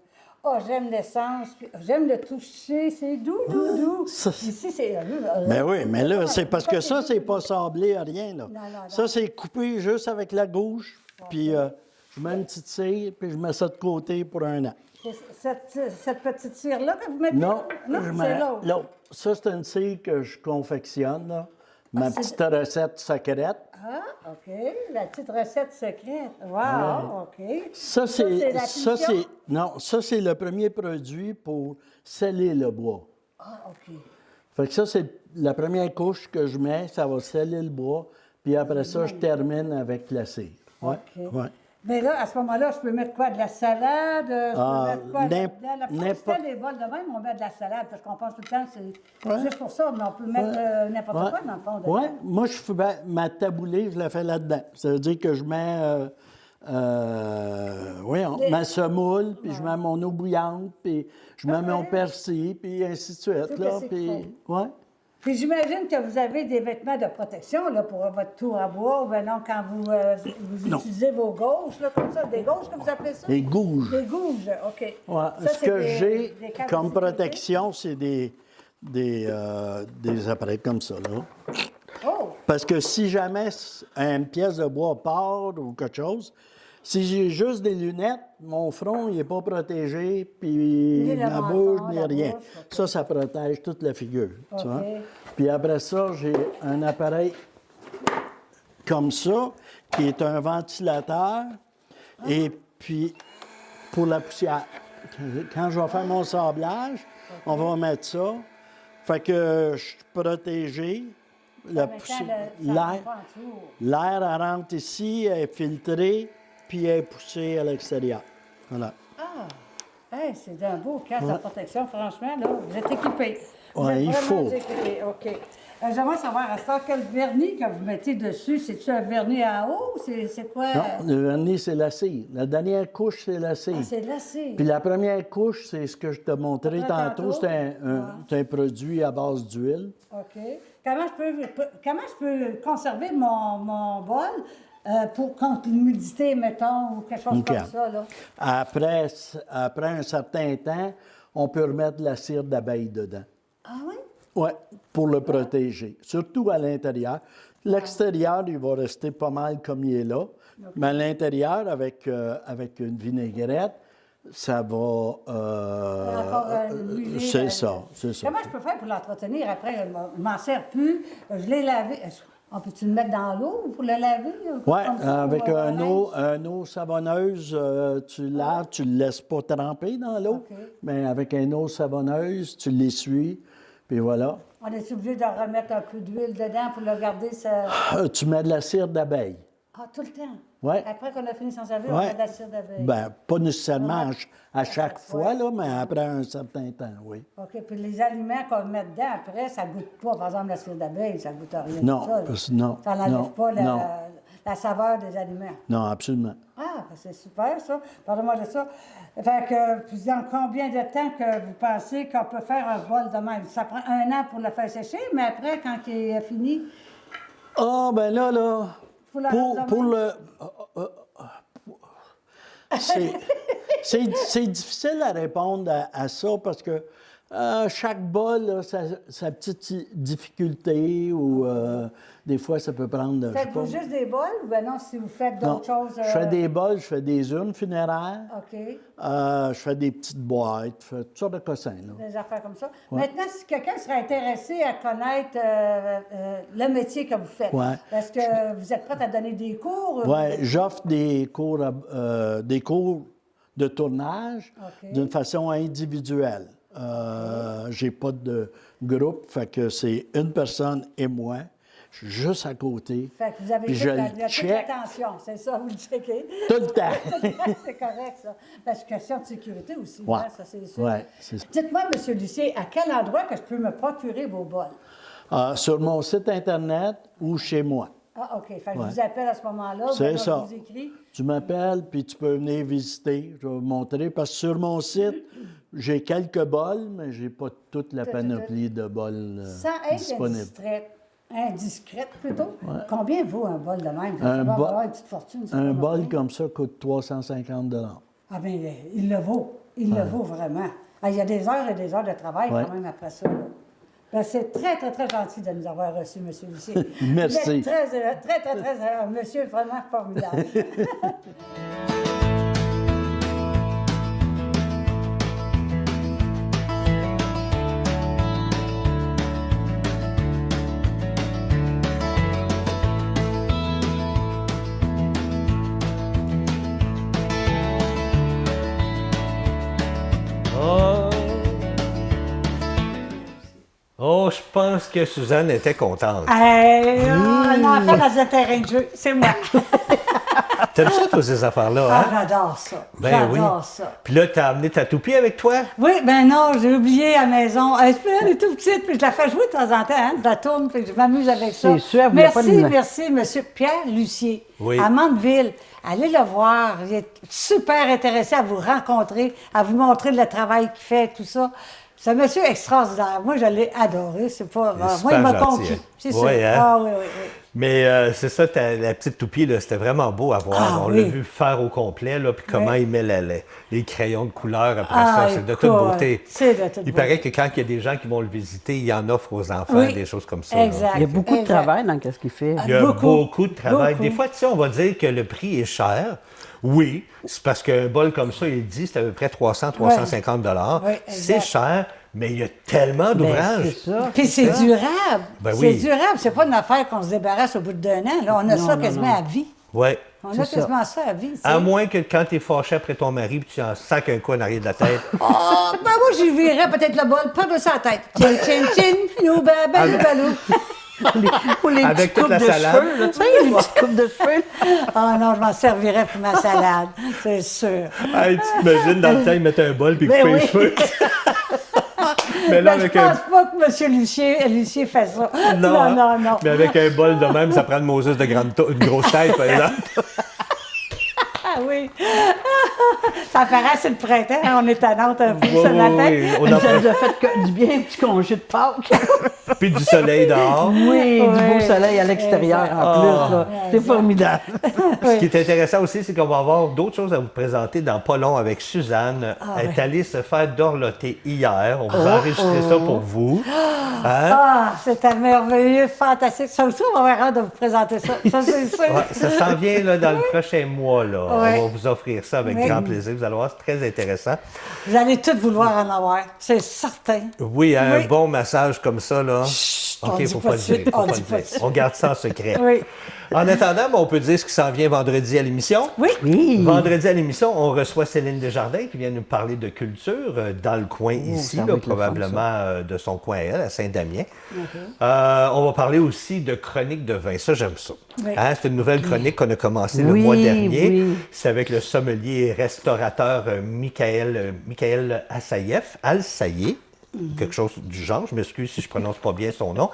Oh, j'aime l'essence, puis j'aime le toucher, c'est doux, doux, doux. Ça, Ici, c'est... Mais oui, mais là, c'est parce que ça, c'est pas sablé à rien, là. Non. Ça, c'est coupé juste avec la gauche, puis je mets une petite cire, puis je mets ça de côté pour 1 an. Cette petite cire-là que vous mettez? Non, non je c'est mets l'autre. l'autre. Ça, c'est une cire que je confectionne, là. Ma petite recette secrète. Ah, OK. La petite recette secrète. Wow, OK. Ça, c'est la finition? Non, ça, c'est le premier produit pour sceller le bois. Ah, OK. Fait que ça, c'est la première couche que je mets, ça va sceller le bois, puis après ça, je termine avec la cire. Ouais, OK. ouais. Mais là, à ce moment-là, je peux mettre quoi? De la salade? Je peux mettre quoi? La n'importe- des bols de même, on met de la salade, parce qu'on pense tout le temps que c'est juste pour ça, mais on peut mettre n'importe quoi dans le fond. dedans. Oui, moi, je fais ma taboulée, je la fais là-dedans. Ça veut dire que je mets ma semoule, puis je mets mon eau bouillante, puis je mets mon persil, puis ainsi de suite. Tout Là, ce puis, qu'il ouais. Puis j'imagine que vous avez des vêtements de protection là, pour votre tour à bois, ou bien non, quand vous utilisez vos gauges, là, comme ça, des gauges que vous appelez ça? Les gouges. Des gouges, OK. Ouais, Ça, ce c'est que des- j'ai des câbles comme de sécurité? protection, c'est des appareils comme ça, là. Oh! Parce que si jamais une pièce de bois part ou quelque chose, si j'ai juste des lunettes, mon front, il n'est pas protégé, puis Ni le ma menton, bouche, ni la rien. bouche, OK. Ça protège toute la figure, tu vois. OK. Puis après ça, j'ai un appareil comme ça, qui est un ventilateur, et puis pour la poussière. Quand je vais faire mon sablage, on va mettre ça. Fait que je suis protégé. La Mais quand poussière, ça l'air, rentre pas en dessous. l'air, elle rentre ici, elle est filtrée, puis elle est poussée à l'extérieur. Voilà. Ah! Hey, c'est un beau casque de protection, franchement, là. Vous êtes équipés. Vous Ouais, êtes il vraiment faut. équipés. OK. J'aimerais savoir, à ce temps, quel vernis que vous mettez dessus? C'est-tu un vernis à eau? C'est quoi? Non, le vernis, c'est la cire. La dernière couche, c'est la cire. Ah, c'est de la cire. Puis la première couche, c'est ce que je t'ai montré Après, tantôt. C'est un produit à base d'huile. OK. Comment je peux conserver mon bol pour contre l'humidité, mettons, ou quelque chose OK. comme ça, là? Après un certain temps, on peut remettre de la cire d'abeille dedans. Ah oui? Oui, pour le protéger, surtout à l'intérieur. L'extérieur, il va rester pas mal comme il est là, mais à l'intérieur, avec une vinaigrette, ça va... Encore l'huiler, c'est ça, c'est ça. Comment je peux faire pour l'entretenir après? Je m'en sers plus. Je l'ai lavé. On peut-tu le mettre dans l'eau pour le laver? Oui, Comme ça, avec ou une eau savonneuse, tu le laves, tu ne le laisses pas tremper dans l'eau, OK. mais avec une eau savonneuse, tu l'essuies, puis voilà. On est obligé de remettre un peu d'huile dedans pour le garder ça. Tu mets de la cire d'abeille. Ah, tout le temps? Ouais. Après qu'on a fini sans servir, on Ouais. met de la cire d'abeille. Ben, pas nécessairement à chaque fois. fois, là, mais après un certain temps, oui. OK, puis les aliments qu'on met dedans, après, ça ne goûte pas. Par exemple, la cire d'abeille, ça ne goûte à rien. Non, de ça, là. parce que non, Ça n'enlève non, pas non. la saveur des aliments. Non, absolument. Ah, ben c'est super, ça. Parlez-moi de ça. Fait que, puis dans combien de temps que vous pensez qu'on peut faire un bol de même? Ça prend 1 an pour le faire sécher, mais après, quand il est fini, Ah, ben là, Pour la pour rendre le... c'est difficile à répondre à ça parce que chaque bol a sa petite difficulté ou des fois, ça peut prendre... je sais faites-vous pas. juste des bols ou ben non, si vous faites Non, d'autres choses? je fais des bols, je fais des urnes funéraires, OK. je fais des petites boîtes, je fais toutes sortes de cossins, là. Des affaires comme ça. Maintenant, si quelqu'un serait intéressé à connaître le métier que vous faites, Ouais. est-ce que vous êtes prête à donner des cours? Oui, j'offre des cours de tournage OK. d'une façon individuelle. J'ai pas de groupe, fait que c'est une personne et moi. Je suis juste à côté. Fait que vous avez puis toute je la- le toute check l'attention, c'est ça, vous le checkez. tout le temps. C'est correct, ça. Parce que question de sécurité aussi, Ouais. hein, ça, c'est sûr. Ouais, c'est ça. Dites-moi, M. Lucier, à quel endroit que je peux me procurer vos bols? Sur mon site Internet ou chez moi. Ah, OK. Fait que Ouais. je vous appelle à ce moment-là. C'est ben là, ça. Je vous écris. Tu m'appelles, puis tu peux venir visiter. Je vais vous montrer. Parce que sur mon site, j'ai quelques bols, mais j'ai pas toute la panoplie de bols Sans être disponibles. indiscrète plutôt. Combien vaut un bol de même? Ça Un va bol- avoir une petite fortune. ça Un va bol pas. comme ça coûte 350 $. Ah bien, il le vaut. Il le vaut vraiment. Ah, il y a des heures et des heures de travail quand même après ça. Là. Ben, c'est très, très, très gentil de nous avoir reçus, M. Lucier. Merci. Vous êtes très, un monsieur vraiment formidable. Oh, je pense que Suzanne était contente. Un enfant dans un terrain de jeu, c'est moi. T'aimes ça, toi, ces affaires-là, hein? J'adore ça. Ben J'adore ça. Puis là, t'as amené ta toupie avec toi? Oui, ben non, j'ai oublié à la maison. Elle est toute petite, puis je la fais jouer de temps en temps, hein, je la tourne, puis je m'amuse avec ça. C'est sûr, vous n'avez pas de- Merci, M. Pierre Lucier, Oui. à Mandeville. Allez le voir, il est super intéressé à vous rencontrer, à vous montrer le travail qu'il fait, tout ça. C'est un monsieur extraordinaire. Moi, je l'ai adoré. C'est pas. Il est Moi, super il m'a gentil, conquis. hein. C'est Ouais, sûr. hein? Ah oui, oui, oui. Mais c'est ça, la petite toupie, là, c'était vraiment beau à voir. Ah, On oui. l'a vu faire au complet, là, puis comment Oui. il met les crayons de couleur après Ah, ça. C'est de toute écoute, beauté. c'est de toute Il beauté. paraît que quand il y a des gens qui vont le visiter, il en offre aux enfants, Oui. des choses comme ça. là. Exact. Il y a beaucoup de Exact. travail dans ce qu'il fait. Il y a beaucoup de travail. Beaucoup. Des fois, tu sais, on va dire que le prix est cher. Oui, c'est parce qu'un bol comme ça, il dit, c'est à peu près 300-350 $. Oui, C'est exact. cher, mais il y a tellement d'ouvrages. Ben, c'est ça. Puis c'est durable. Ben c'est oui. durable. C'est pas une affaire qu'on se débarrasse au bout d'un an. Là, on a ça quasiment à vie. Ouais. On a quasiment ça à vie. tu sais. À moins que quand tu es fâché après ton mari, puis tu en sacs un coup en arrière de la tête. Ah, ben moi, j'y virais peut-être le bol par-dessus la tête. Tchin, tchin, tchin, you balou, balou. Ou les Avec petites toute coupes la de salade. cheveux, là, tu sais, les petites coupes de cheveux. Ah non, je m'en servirais pour ma salade, c'est sûr. Hey, tu t'imagines, dans le temps, ils mettaient un bol puis Ben coupaient les oui. cheveux. Mais là, Ben, je avec pense pas que M. Lucier fait ça. Non. Mais avec un bol de même, ça prend une Moses de une grosse tête, par exemple. Ah oui. Ça paraît, c'est le printemps, hein, on est à Nantes un peu Oui, ce oui, matin. oui, on en Ça nous a fait du bien, un petit congé de Pâques. Puis du soleil dehors. Oui, du beau Oui. soleil à l'extérieur en plus. là. C'est formidable. Ce qui est intéressant aussi, c'est qu'on va avoir d'autres choses à vous présenter dans pas long avec Suzanne. Elle est allée se faire dorloter hier. On vous a enregistré ça pour vous. Hein? Ah, c'était merveilleux, fantastique. Ça aussi, on va avoir hâte de vous présenter ça. Ça, c'est sûr. Ouais, ça s'en vient là, dans le prochain mois. Là. Ouais. On va vous offrir ça avec Oui. grand plaisir. Vous allez voir, c'est très intéressant. Vous allez tous vouloir en avoir, c'est certain. Oui, un Oui. bon massage comme ça, là. on OK, il ne dit faut pas pas de le dire. suite, Faut on pas dit le pas de dire. suite. On garde ça en secret. Oui. En attendant, on peut dire ce qui s'en vient vendredi à l'émission. Oui. Oui. Vendredi à l'émission, on reçoit Céline Desjardins qui vient nous parler de culture dans le coin ici, ça va là, être le fun, probablement de son coin à elle, à Saint-Damien. On va parler aussi de chronique de vin. Ça, j'aime ça. Oui. Hein, c'est une nouvelle chronique qu'on a commencé le Oui, mois dernier. oui. C'est avec le sommelier et restaurateur Michael Alsaïef. Quelque chose du genre, je m'excuse si je prononce pas bien son nom.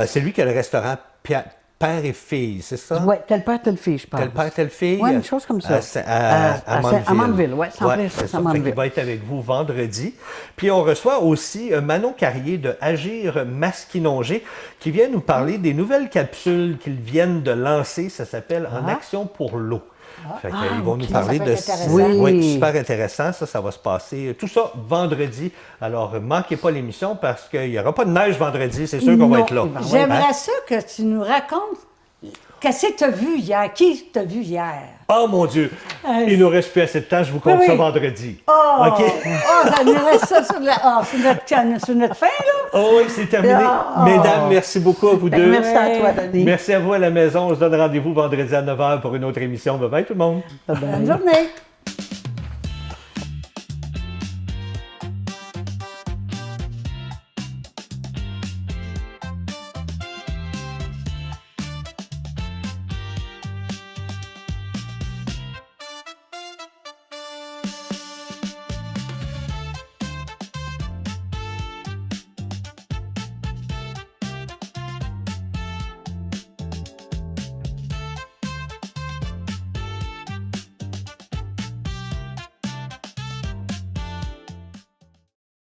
C'est lui qui a le restaurant Père et Fille, c'est ça? Oui, tel père, telle fille, je pense. Tel père, telle fille? Oui, une chose comme ça. À Mandeville. À Mandeville, oui, ça Ouais, me c'est plaît, ça. à Fait Mandeville. qu'il va être avec vous vendredi. Puis on reçoit aussi Manon Carrier de Agir Masquinongé qui vient nous parler des nouvelles capsules qu'ils viennent de lancer. Ça s'appelle En action pour l'eau. Fait qu'ils vont nous ok. parler Ça peut de être ça. intéressant. Oui. Oui, super intéressant. Ça va se passer. Tout ça vendredi. Alors, manquez pas l'émission parce qu'il n'y aura pas de neige vendredi. C'est sûr qu'on va Non, être là. il va- J'aimerais Hein? ça que tu nous racontes qu'est-ce que tu as vu hier. Qui t'as vu hier? Oh mon Dieu! Il nous reste plus assez de temps. Je vous compte Oui, ça oui. vendredi. Oh, OK? ça nous reste ça sur, sur notre fin, là? Oh oui, c'est terminé. Oh. Mesdames, merci beaucoup à vous deux. Merci à toi, Denis. Merci à vous à la maison. On se donne rendez-vous vendredi à 9h pour une autre émission. Bye bye tout le monde. Bonne journée.